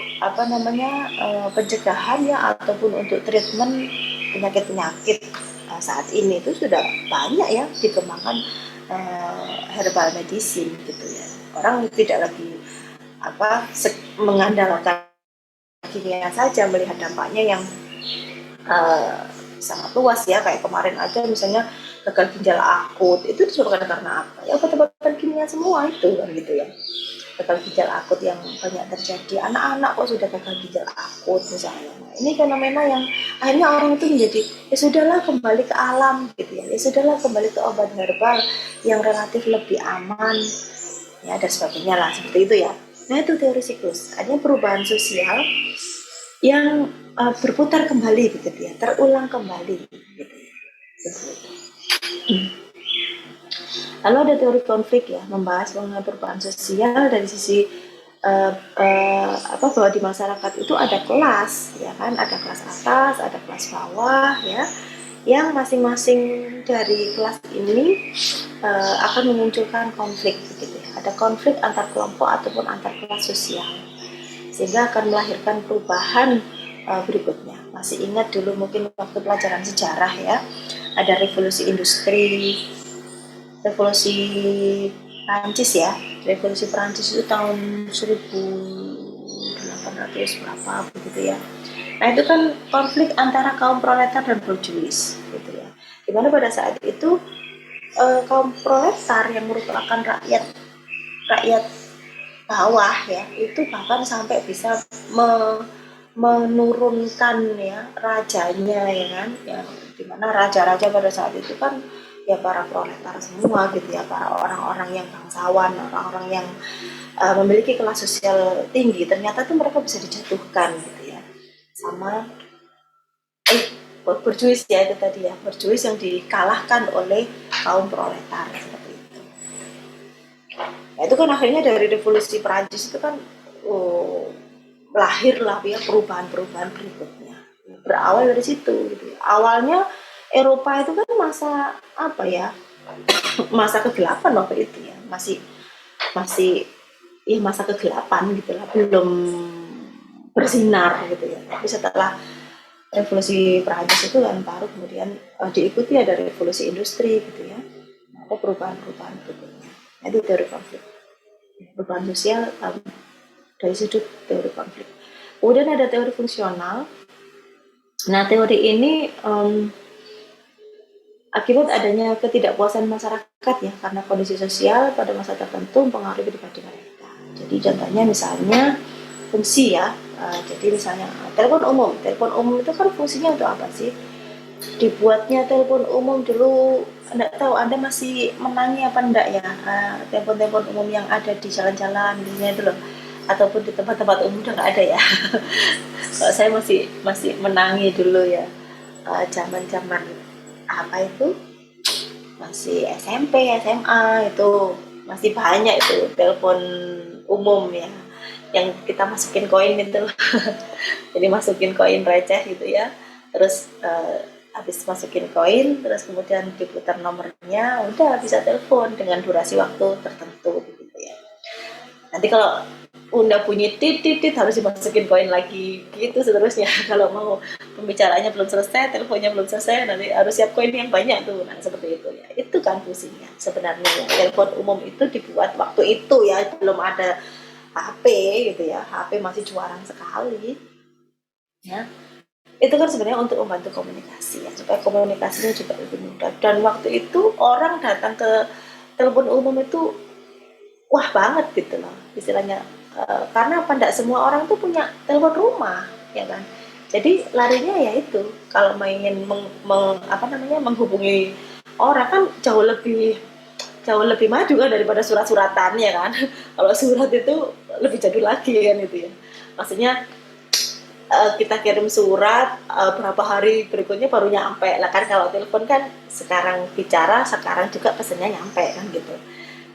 pencegahan ya ataupun untuk treatment penyakit-penyakit saat ini itu sudah banyak ya dikembangkan herbal medicine gitu ya. Orang tidak lagi mengandalkan kimia saja, melihat dampaknya yang sangat luas ya. Kayak kemarin aja misalnya gagal ginjal akut itu disebabkan karena apa? Ya obat-obatan kimia semua itu kan gitu ya. Gagal ginjal akut yang banyak terjadi, anak-anak kok sudah gagal ginjal akut misalnya. Nah, ini fenomena yang akhirnya orang itu menjadi ya sudahlah kembali ke alam gitu ya, ya sudahlah kembali ke obat herbal yang relatif lebih aman ya dan sebagainya lah, seperti itu ya. Nah itu teori siklus, artinya perubahan sosial yang berputar kembali gitu ya, terulang kembali gitu ya. Lalu ada teori konflik ya, membahas mengenai perubahan sosial dari sisi bahwa di masyarakat itu ada kelas ya kan, ada kelas atas, ada kelas bawah ya, yang masing-masing dari kelas ini akan memunculkan konflik gitu ya. Ada konflik antar kelompok ataupun antar kelas sosial, sehingga akan melahirkan perubahan berikutnya. Masih ingat dulu mungkin waktu pelajaran sejarah ya, ada revolusi industri, revolusi Prancis ya. Revolusi Prancis itu tahun 1800 berapa begitu ya. Nah itu kan konflik antara kaum proletar dan borjuis gitu ya. Dimana pada saat itu kaum proletar yang merupakan rakyat rakyat bawah ya itu bahkan sampai bisa menurunkan ya rajanya ya kan ya, dimana raja-raja pada saat itu kan ya para proletar semua gitu ya, para orang-orang yang bangsawan, orang-orang yang memiliki kelas sosial tinggi, ternyata tuh mereka bisa dijatuhkan gitu ya sama berjuis ya, itu tadi ya, berjuis yang dikalahkan oleh kaum proletar seperti itu. Nah itu kan akhirnya dari revolusi Perancis itu kan oh, lahirlah ya perubahan-perubahan berikutnya. Berawal dari situ gitu ya. Awalnya Eropa itu kan masa apa ya? Masa kegelapan waktu itu ya. Masih masih ya masa kegelapan gitu lah, belum bersinar gitu ya. Tapi setelah revolusi Perancis itu kan baru kemudian diikuti ada revolusi industri gitu ya. Ada perubahan-perubahan berikutnya. Nah, itu teori konflik. Perubahan sosial dari sudut teori konflik. Kemudian ada teori fungsional. Nah, teori ini akibat adanya ketidakpuasan masyarakat ya karena kondisi sosial pada masa tertentu mempengaruhi pribadi mereka. Jadi contohnya misalnya fungsi ya. Jadi misalnya telepon umum itu kan fungsinya untuk apa sih? Dibuatnya telepon umum dulu, enggak tahu Anda masih menangi apa enggak ya, telepon-telepon umum yang ada di jalan-jalan itu loh, ataupun di tempat-tempat umum udah nggak ada ya. Kalau saya masih masih menangi dulu ya, zaman-zaman apa itu masih SMP, SMA itu masih banyak itu telepon umum ya, yang kita masukin koin itu. Jadi masukin koin receh gitu ya, terus habis masukin koin terus kemudian diputar nomornya udah bisa telepon dengan durasi waktu tertentu gitu ya. Nanti kalau udah bunyi tit harus dimasukin koin lagi gitu seterusnya. Kalau mau pembicaraannya belum selesai, teleponnya belum selesai, nanti harus siap koin yang banyak tuh. Nah seperti itu ya, itu kan fungsinya sebenarnya ya. Telepon umum itu dibuat waktu itu ya, belum ada HP gitu ya, HP masih jarang sekali ya. Itu kan sebenarnya untuk membantu komunikasi ya, supaya komunikasinya juga lebih mudah. Dan waktu itu orang datang ke telepon umum itu wah banget gitu loh istilahnya. Karena apa, enggak semua orang tuh punya telepon rumah ya kan. Jadi larinya ya itu kalau ingin menghubungi orang kan jauh lebih maju kan daripada surat-suratan ya kan. Kalau surat itu lebih jadul lagi kan itu ya. Maksudnya kita kirim surat berapa hari berikutnya baru nyampe lah kan. Kalau telepon kan sekarang bicara sekarang juga pesannya nyampe kan gitu.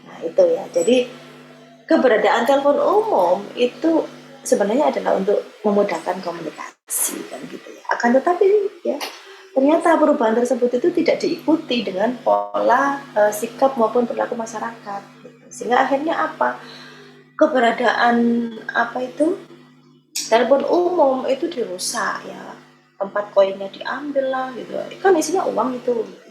Nah itu ya, jadi keberadaan telepon umum itu sebenarnya adalah untuk memudahkan komunikasi kan gitu ya. Akan tetapi ya ternyata perubahan tersebut itu tidak diikuti dengan pola sikap maupun perilaku masyarakat gitu. Sehingga akhirnya apa, keberadaan apa itu telepon umum itu dirusak ya, tempat koinnya diambil lah gitu, kan isinya uang itu gitu.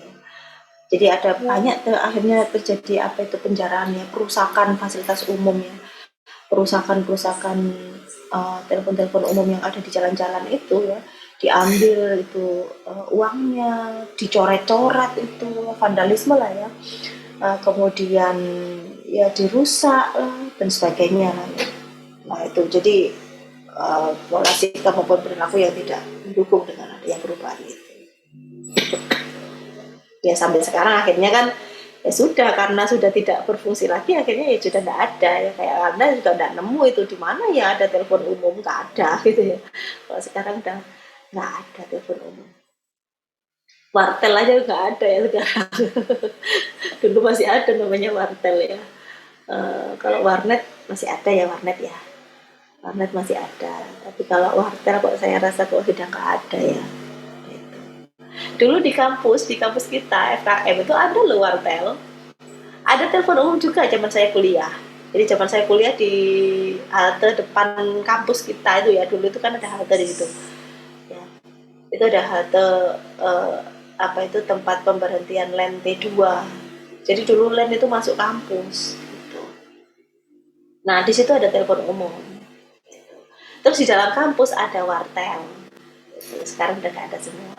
Jadi ada banyak akhirnya terjadi apa itu penjaraan ya, perusakan fasilitas umum ya, perusakan telepon-telepon umum yang ada di jalan-jalan itu ya, diambil itu uangnya, dicoret-coret itu, vandalisme lah ya. Kemudian ya dirusak lah dan sebagainya lah ya. Nah itu jadi pola sikap maupun perilaku yang tidak mendukung dengan adanya perubahan itu. Ya sampai sekarang akhirnya kan ya sudah, karena sudah tidak berfungsi lagi akhirnya ya sudah tidak ada ya, kayak Anda juga tidak nemu itu di mana ya ada telepon umum, nggak ada gitu ya. Kalau sekarang udah nggak ada telepon umum, wartel aja nggak ada ya sekarang. Dulu masih ada namanya wartel ya. Kalau warnet masih ada ya, warnet ya, warnet masih ada, tapi kalau wartel kok saya rasa kok sudah nggak ada ya. Gitu. Dulu di kampus kita FKM itu ada loh wartel, ada telepon umum juga zaman saya kuliah. Jadi zaman saya kuliah di halte depan kampus kita itu ya, dulu itu kan ada halte di situ ya, itu ada halte eh, apa itu tempat pemberhentian LEN T2. Jadi dulu LEN itu masuk kampus gitu. Nah di situ ada telepon umum. Terus di dalam kampus ada wartel. Sekarang udah nggak ada semua.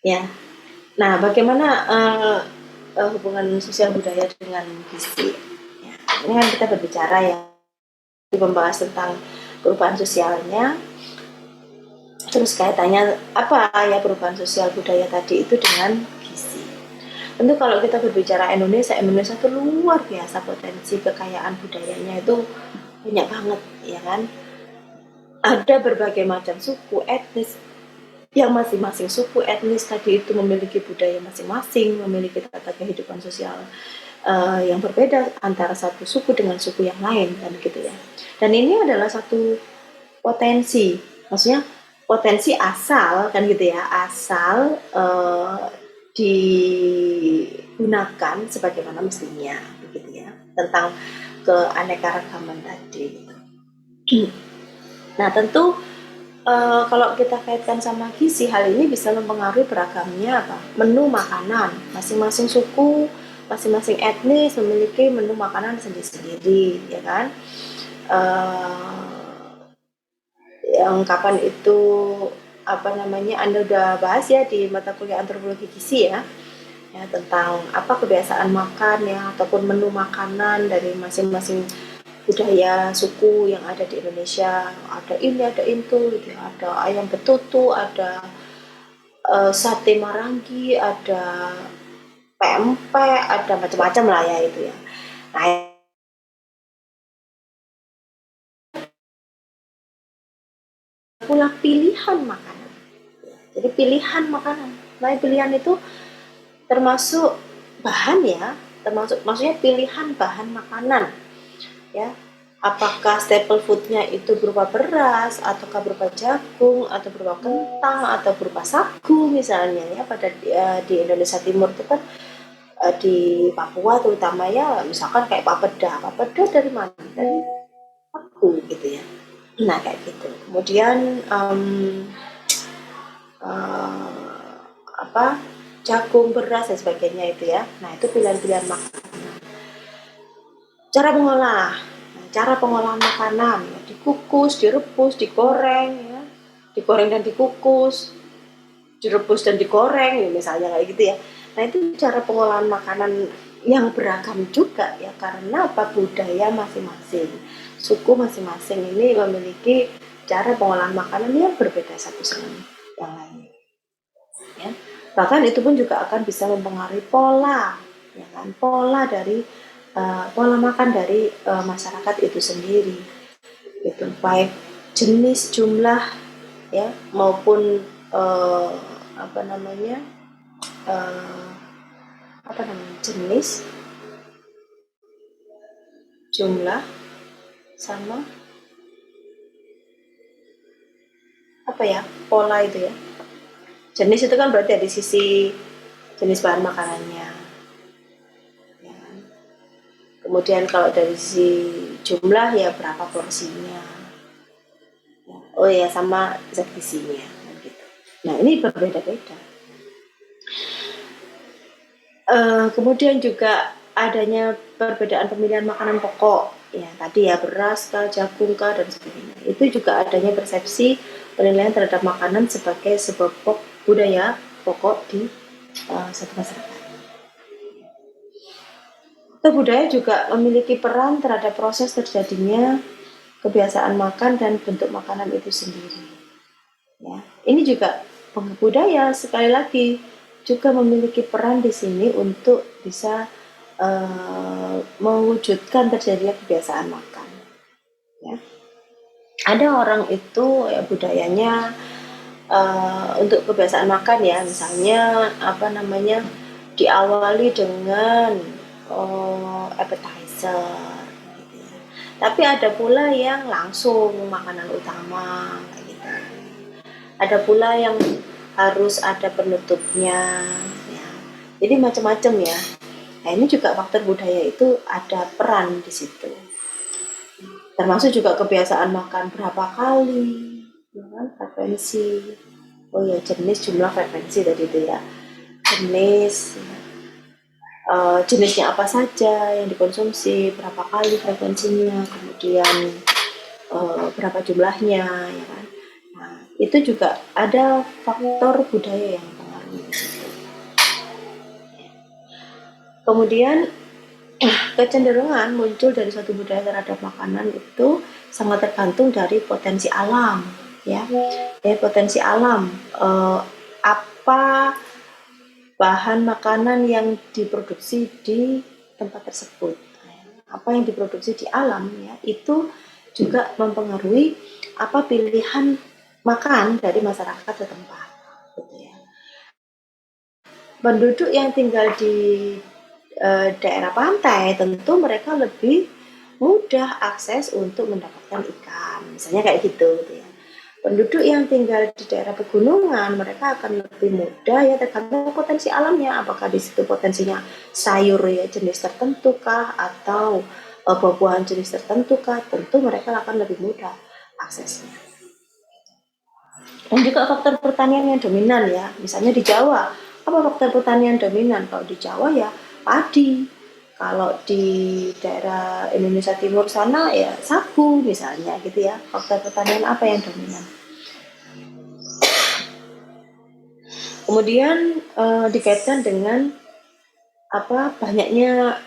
Ya. Nah, bagaimana hubungan sosial budaya dengan gizi? Ya, ini kan kita berbicara ya, membahas tentang perubahan sosialnya. Terus kaitannya apa ya perubahan sosial budaya tadi itu dengan gizi? Tentu kalau kita berbicara Indonesia itu luar biasa potensi kekayaan budayanya itu banyak banget, ya kan? Ada berbagai macam suku, etnis, yang masing-masing suku etnis tadi itu memiliki budaya masing-masing, memiliki tata kehidupan sosial yang berbeda antara satu suku dengan suku yang lain, kan gitu ya. Dan ini adalah satu potensi, maksudnya potensi asal kan gitu ya, asal digunakan sebagaimana mestinya, begitu ya, tentang keanekaragaman tadi. Nah tentu kalau kita kaitkan sama gizi, hal ini bisa mempengaruhi beragamnya menu makanan. Masing-masing suku, masing-masing etnis memiliki menu makanan sendiri-sendiri, ya kan? Yang kapan itu Anda udah bahas ya di mata kuliah antropologi gizi ya, tentang kebiasaan makan ya ataupun menu makanan dari masing-masing budaya suku yang ada di Indonesia. Ada ini, ada itu gitu. Ada ayam betutu, ada sate marangi, ada pempek, ada macam-macam lah ya itu ya. Nah, pula pilihan makanan. Jadi pilihan makanan. Nah, pilihan itu termasuk bahan ya, maksudnya pilihan bahan makanan ya. Apakah staple foodnya itu berupa beras, ataukah berupa jagung, atau berupa kentang, atau berupa sagu misalnya ya. Pada di Indonesia Timur itu kan di Papua terutama ya, misalkan kayak papeda dari mana? Dari sagu gitu ya. Nah kayak gitu. Kemudian jagung, beras dan sebagainya itu ya. Nah itu pilihan-pilihan makanan. Cara pengolahan makanan ya, dikukus, direbus, digoreng ya, digoreng dan dikukus, direbus dan digoreng ya, misalnya kayak gitu ya. Nah itu cara pengolahan makanan yang beragam juga ya, karena budaya masing-masing, suku masing-masing ini memiliki cara pengolahan makanan yang berbeda satu sama yang lain ya. Bahkan itu pun juga akan bisa mempengaruhi pola ya kan, pola makan dari masyarakat itu sendiri gitu, baik jenis, jumlah ya maupun jenis, jumlah, sama pola itu ya. Jenis itu kan berarti dari sisi jenis bahan makanannya ya. Kemudian kalau dari sisi jumlah ya berapa porsinya ya. Oh ya, sama zat gizinya gitu. Nah ini berbeda-beda. Kemudian juga adanya perbedaan pemilihan makanan pokok ya, tadi ya beras kah, jagung kah dan sebagainya. Itu juga adanya persepsi penilaian terhadap makanan sebagai sebuah budaya pokok di satu masyarakat. Budaya juga memiliki peran terhadap proses terjadinya kebiasaan makan dan bentuk makanan itu sendiri. Ya, ini juga budaya sekali lagi juga memiliki peran di sini untuk bisa mewujudkan terjadinya kebiasaan makan. Ya. Ada orang itu ya, budayanya untuk kebiasaan makan ya, misalnya diawali dengan appetizer gitu ya. Tapi ada pula yang langsung makanan utama gitu. Ada pula yang harus ada penutupnya ya. Jadi macam-macam ya. Nah ini juga faktor budaya itu ada peran di situ. Termasuk juga kebiasaan makan berapa kali, ya kan? Frekuensi. Oh ya, jenis, jumlah, frekuensi tadi itu ya. Jenis, ya. Jenisnya apa saja yang dikonsumsi, berapa kali frekuensinya, kemudian berapa jumlahnya, ya kan. Nah, itu juga ada faktor budaya yang mempengaruhi di situ. Kemudian kecenderungan muncul dari suatu budaya terhadap makanan itu sangat tergantung dari potensi alam, ya. Potensi alam, apa bahan makanan yang diproduksi di tempat tersebut, apa yang diproduksi di alam, ya, itu juga mempengaruhi apa pilihan makan dari masyarakat setempat, gitu ya. Penduduk yang tinggal di daerah pantai tentu mereka lebih mudah akses untuk mendapatkan ikan, misalnya kayak gitu ya. Penduduk yang tinggal di daerah pegunungan mereka akan lebih mudah, ya, tergantung potensi alamnya, apakah di situ potensinya sayur ya jenis tertentu kah atau buah-buahan jenis tertentu kah, tentu mereka akan lebih mudah aksesnya. Dan juga faktor pertanian yang dominan, ya, misalnya di Jawa, apa faktor pertanian dominan? Kalau di Jawa ya padi, kalau di daerah Indonesia Timur sana ya sagu misalnya, gitu ya. Faktor pertanian apa yang dominan? Kemudian dikaitkan dengan apa banyaknya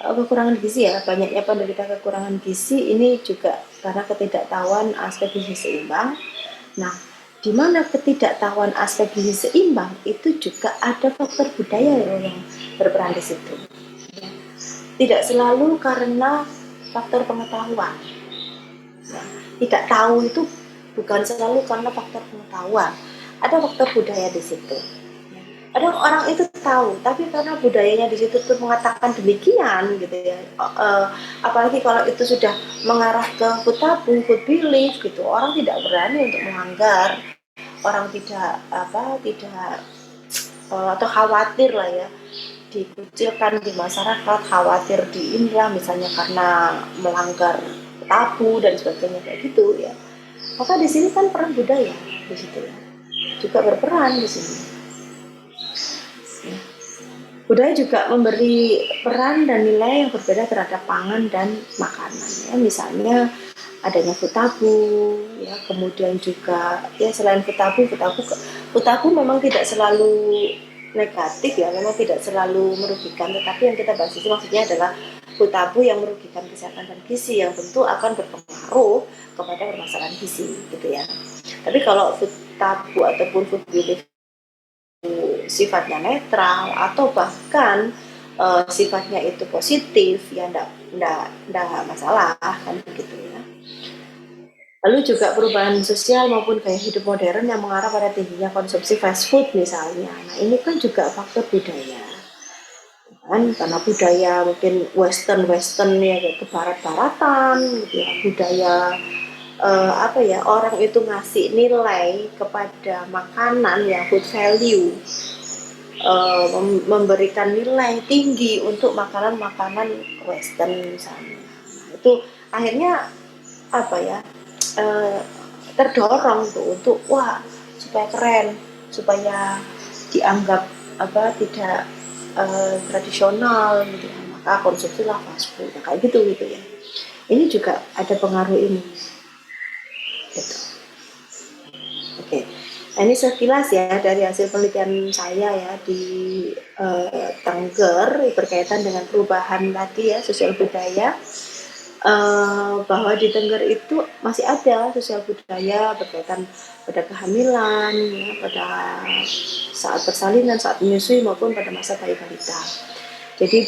kekurangan gizi, ya, banyaknya penderita kekurangan gizi ini juga karena ketidaktahuan aspek gizi seimbang. Nah, di mana ketidaktahuan aspek gizi seimbang itu juga ada faktor budaya yang berperan di situ. Tidak selalu karena faktor pengetahuan. Nah, tidak tahu itu bukan selalu karena faktor pengetahuan. Ada faktor budaya di situ. Ada orang itu tahu, tapi karena budayanya di situ tuh mengatakan demikian, gitu ya. Apalagi kalau itu sudah mengarah ke food tabu, food belief, gitu. Orang tidak berani untuk melanggar, orang tidak atau khawatir lah ya dikucilkan di masyarakat, khawatir diindra misalnya karena melanggar tabu dan sebagainya kayak gitu ya. Maka di sini kan peran budaya di situ ya, juga berperan di sini. Budaya juga memberi peran dan nilai yang berbeda terhadap pangan dan makanan, ya. Misalnya adanya food tabu, ya, kemudian juga ya selain food tabu memang tidak selalu negatif, ya, memang tidak selalu merugikan, tetapi yang kita bahas itu maksudnya adalah food tabu yang merugikan kesehatan dan gizi yang tentu akan berpengaruh kepada permasalahan gizi, gitu ya. Tapi kalau food tabu ataupun food belief sifatnya netral atau bahkan sifatnya itu positif, ya enggak masalah kan begitu ya. Lalu juga perubahan sosial maupun gaya hidup modern yang mengarah pada tingginya konsumsi fast food misalnya. Nah, ini kan juga faktor budaya. Kan karena budaya mungkin western ya, ke barat-baratan gitu ya, budaya orang itu ngasih nilai kepada makanan ya, food value, memberikan nilai tinggi untuk makanan-makanan western misalnya. Nah, itu akhirnya terdorong tuh untuk supaya keren, supaya dianggap tidak tradisional gitu ya, maka konsumsilah fast food, kayak gitu ya. Ini juga ada pengaruh ini gitu. Oke. Nah, ini sekilas ya dari hasil penelitian saya ya di Tengger berkaitan dengan perubahan tadi ya sosial budaya, bahwa di Tengger itu masih ada sosial budaya berkaitan pada kehamilan, ya, pada saat persalinan, saat menyusui maupun pada masa bayi balita. Jadi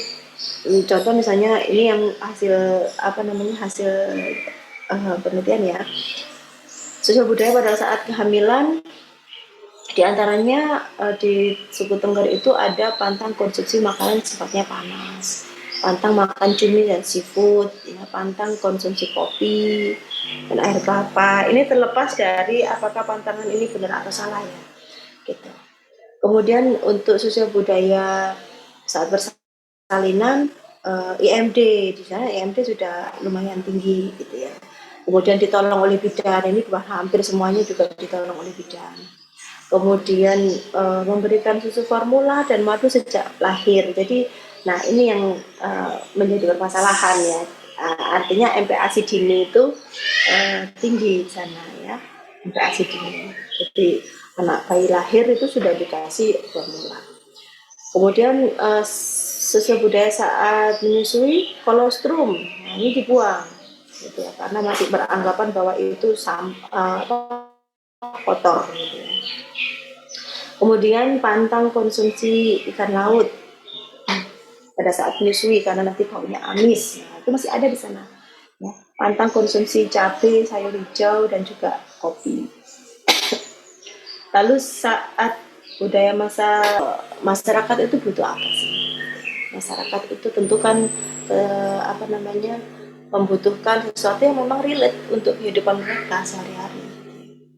contoh misalnya ini yang hasil penelitian ya, sosial budaya pada saat kehamilan. Di antaranya di suku Tengger itu ada pantang konsumsi makanan sifatnya panas, pantang makan cumi dan seafood, ya, pantang konsumsi kopi dan air kelapa. Ini terlepas dari apakah pantangan ini benar atau salah ya, gitu. Kemudian untuk sosial budaya saat persalinan, IMD di sana IMD sudah lumayan tinggi gitu ya. Kemudian ditolong oleh bidan, ini hampir semuanya juga ditolong oleh bidan. Kemudian memberikan susu formula dan madu sejak lahir. Jadi, nah ini yang menjadi permasalahan ya. Artinya MPASI dini itu tinggi di sana ya. sampai ASI dini. Jadi anak bayi lahir itu sudah dikasih formula. Kemudian sesuai budaya saat menyusui kolostrum, nah ini dibuang, gitu ya, karena masih beranggapan bahwa itu kotor. Gitu ya. Kemudian pantang konsumsi ikan laut pada saat menyusui karena nanti baunya amis, nah, itu masih ada di sana. Ya. Pantang konsumsi cabai, sayur hijau, dan juga kopi. Lalu saat budaya masyarakat itu butuh apa sih? Masyarakat itu tentu kan membutuhkan sesuatu yang memang relate untuk kehidupan mereka sehari-hari.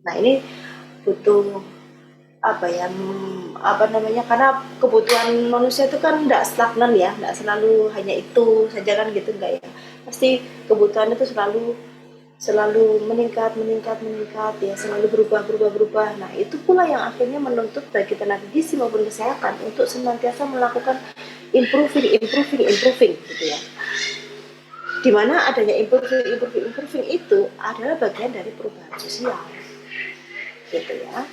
Nah ini butuh karena kebutuhan manusia itu kan tidak stagnan ya, tidak selalu hanya itu saja kan gitu, enggak ya, pasti kebutuhan itu selalu meningkat ya, selalu berubah. Nah itu pula yang akhirnya menuntut bagi tenaga gizi maupun kesehatan untuk senantiasa melakukan improving gitu ya, dimana adanya improving itu adalah bagian dari perubahan sosial gitu ya.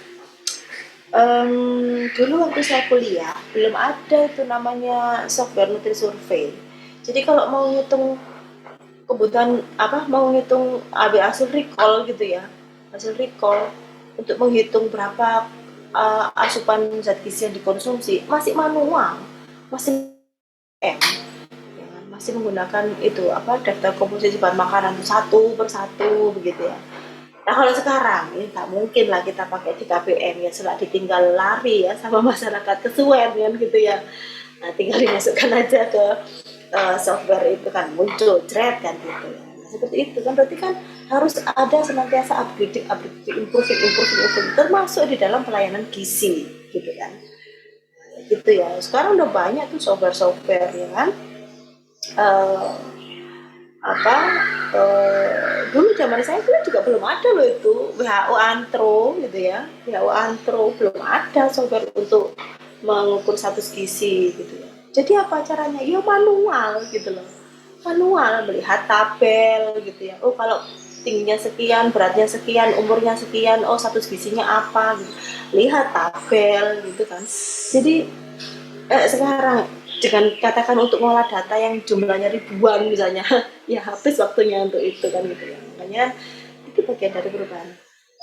Dulu waktu saya kuliah belum ada itu namanya software Nutri Survey. Jadi kalau mau ngitung kebutuhan mau ngitung hasil recall gitu ya, hasil recall untuk menghitung berapa asupan zat gizi yang dikonsumsi masih manual, masih masih menggunakan itu daftar komposisi bahan makanan satu persatu begitu ya. Nah kalau sekarang ini tak mungkin lah kita pakai di KPM ya, setelah ditinggal lari ya sama masyarakat kesuwen kan gitu ya. Nah tinggal dimasukkan aja ke software itu kan muncul thread kan gitu ya. Nah, seperti itu kan berarti kan harus ada senantiasa upgrading, improving termasuk di dalam pelayanan gizi gitu kan. Gitu ya. Sekarang udah banyak tuh software ya kan. Dulu zaman saya juga belum ada loh itu WHO Antro gitu ya, WHO Antro belum ada software untuk mengukur status gizi gitu ya. Jadi apa caranya? Ya manual gitu loh, manual, melihat tabel gitu ya. Oh kalau tingginya sekian, beratnya sekian, umurnya sekian, oh status gizinya apa gitu. Lihat tabel gitu kan. Jadi sekarang dengan katakan untuk mengolah data yang jumlahnya ribuan misalnya, ya habis waktunya untuk itu kan gitu ya. Makanya itu bagian dari perubahan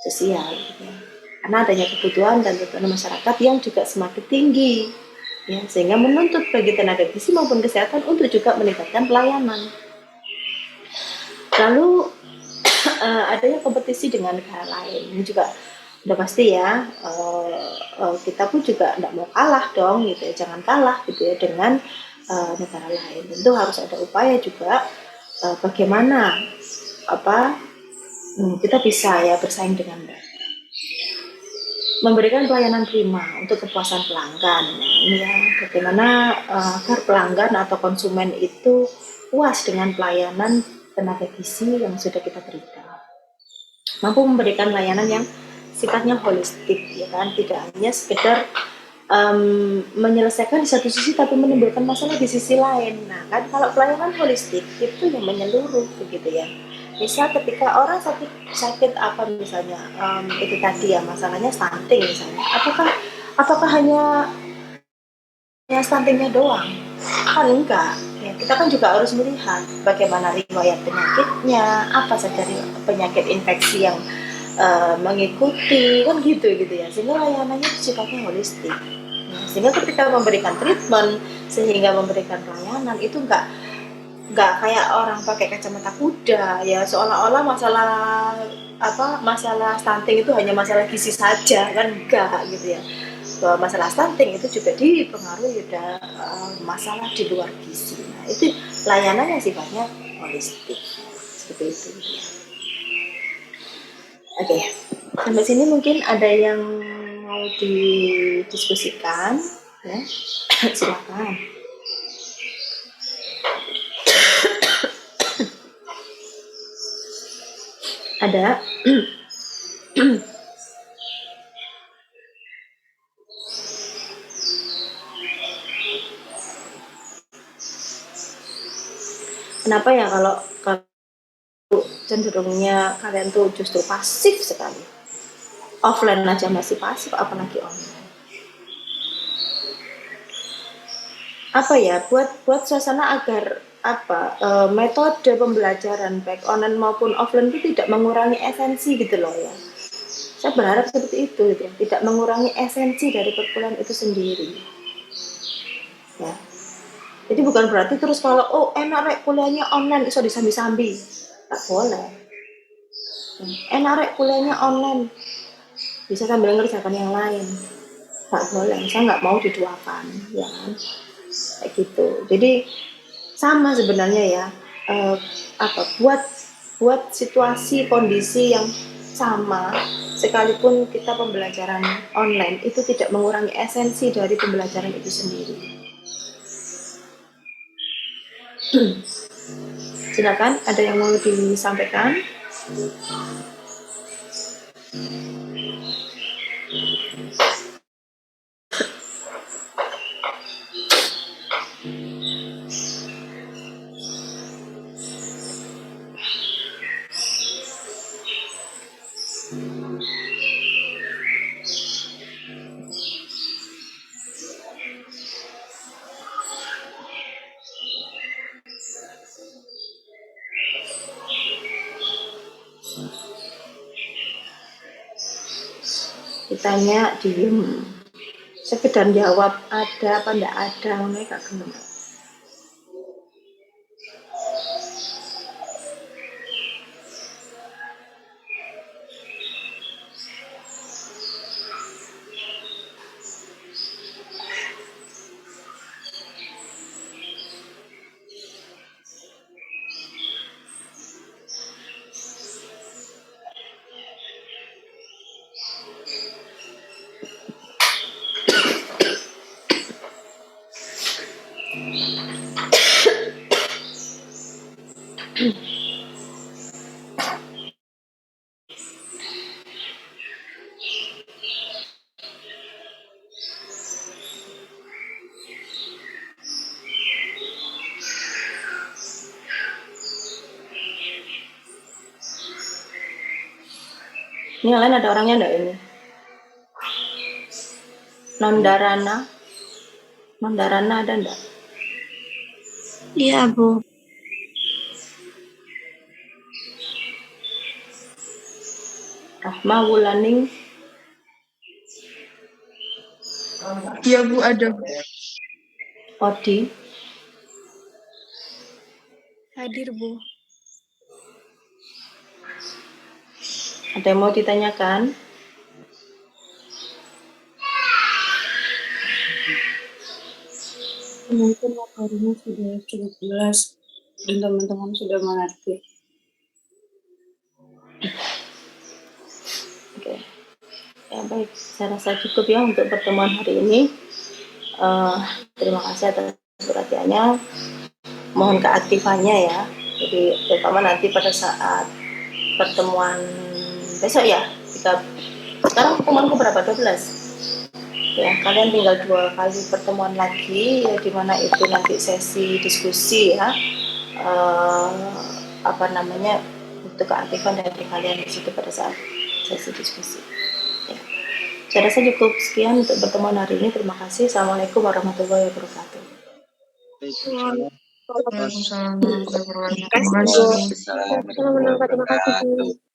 sosial gitu ya. Karena adanya kebutuhan dan kebutuhan masyarakat yang juga semakin tinggi ya, sehingga menuntut bagi tenaga gizi maupun kesehatan untuk juga meningkatkan pelayanan. Lalu adanya kompetisi dengan negara lain ini juga udah pasti ya, kita pun juga tidak mau kalah dong gitu ya, jangan kalah gitu ya dengan negara lain. Tentu harus ada upaya juga bagaimana kita bisa ya bersaing dengan mereka, memberikan pelayanan prima untuk kepuasan pelanggan. Ini ya bagaimana agar pelanggan atau konsumen itu puas dengan pelayanan tenaga gizi yang sudah kita berikan, mampu memberikan layanan yang sifatnya holistik ya kan, tidak hanya sekedar menyelesaikan di satu sisi tapi menimbulkan masalah di sisi lain. Nah kan kalau pelayanan holistik itu yang menyeluruh begitu ya. Misal ketika orang sakit apa misalnya, itu tadi ya masalahnya stunting misalnya, apakah hanya stuntingnya doang? Kan enggak ya, kita kan juga harus melihat bagaimana riwayat penyakitnya, apa saja penyakit infeksi yang mengikuti kan gitu ya, sehingga layanannya sifatnya holistik ya, sehingga ketika memberikan treatment, sehingga memberikan pelayanan itu enggak kayak orang pakai kacamata kuda ya, seolah-olah masalah stunting itu hanya masalah gizi saja kan, enggak gitu ya, bahwa masalah stunting itu juga dipengaruhi ada masalah di luar gizi. Nah itu layanan yang sifatnya holistik seperti itu ya. Oke, sampai sini mungkin ada yang mau didiskusikan ya. Silakan. Ada. Kenapa ya kalau cenderungnya kalian tuh justru pasif sekali? offline aja masih pasif, apalagi online. Apa ya, buat suasana agar metode pembelajaran baik online maupun offline itu tidak mengurangi esensi gitu loh ya. Saya berharap seperti itu gitu ya, tidak mengurangi esensi dari perkuliahan itu sendiri. Ya. Jadi bukan berarti terus kalau enak rek kuliahnya online iso disambi-sambi. Tak boleh. Enak rek kuliahnya online bisa sambil ngerjakan yang lain. Tak boleh. Saya nggak mau diduakan, ya kan? Kayak gitu. Jadi sama sebenarnya ya, buat situasi kondisi yang sama, sekalipun kita pembelajaran online itu tidak mengurangi esensi dari pembelajaran itu sendiri. Silakan, ada yang mau disampaikan? Ditanya diem, sekedar jawab ada apa ndak ada, mereka gelem. Ini yang lain ada orangnya enggak ini? Nondarana ada enggak? Iya, Bu. Rahma Wulaning. Iya, Bu, ada. Odi. Hadir, Bu. Ada yang mau ditanyakan? Mungkin materinya sudah cukup jelas dan teman-teman sudah mengerti. Oke. Ya baik, saya rasa cukup ya untuk pertemuan hari ini. Terima kasih atas perhatiannya. Mohon keaktifannya ya. Jadi terutama nanti pada saat pertemuan besok ya. Sekarang pertemuanku berapa? 12. Ya, kalian tinggal 2 kali pertemuan lagi ya, dimana itu nanti sesi diskusi ya, untuk keaktifan dari kalian di situ pada saat sesi diskusi ya. Saya rasa cukup sekian untuk pertemuan hari ini. Terima kasih. Assalamualaikum warahmatullahi wabarakatuh. Waalaikumsalam warahmatullahi wabarakatuh. Terima kasih, Bu. Waalaikumsalam warahmatullahi wabarakatuh.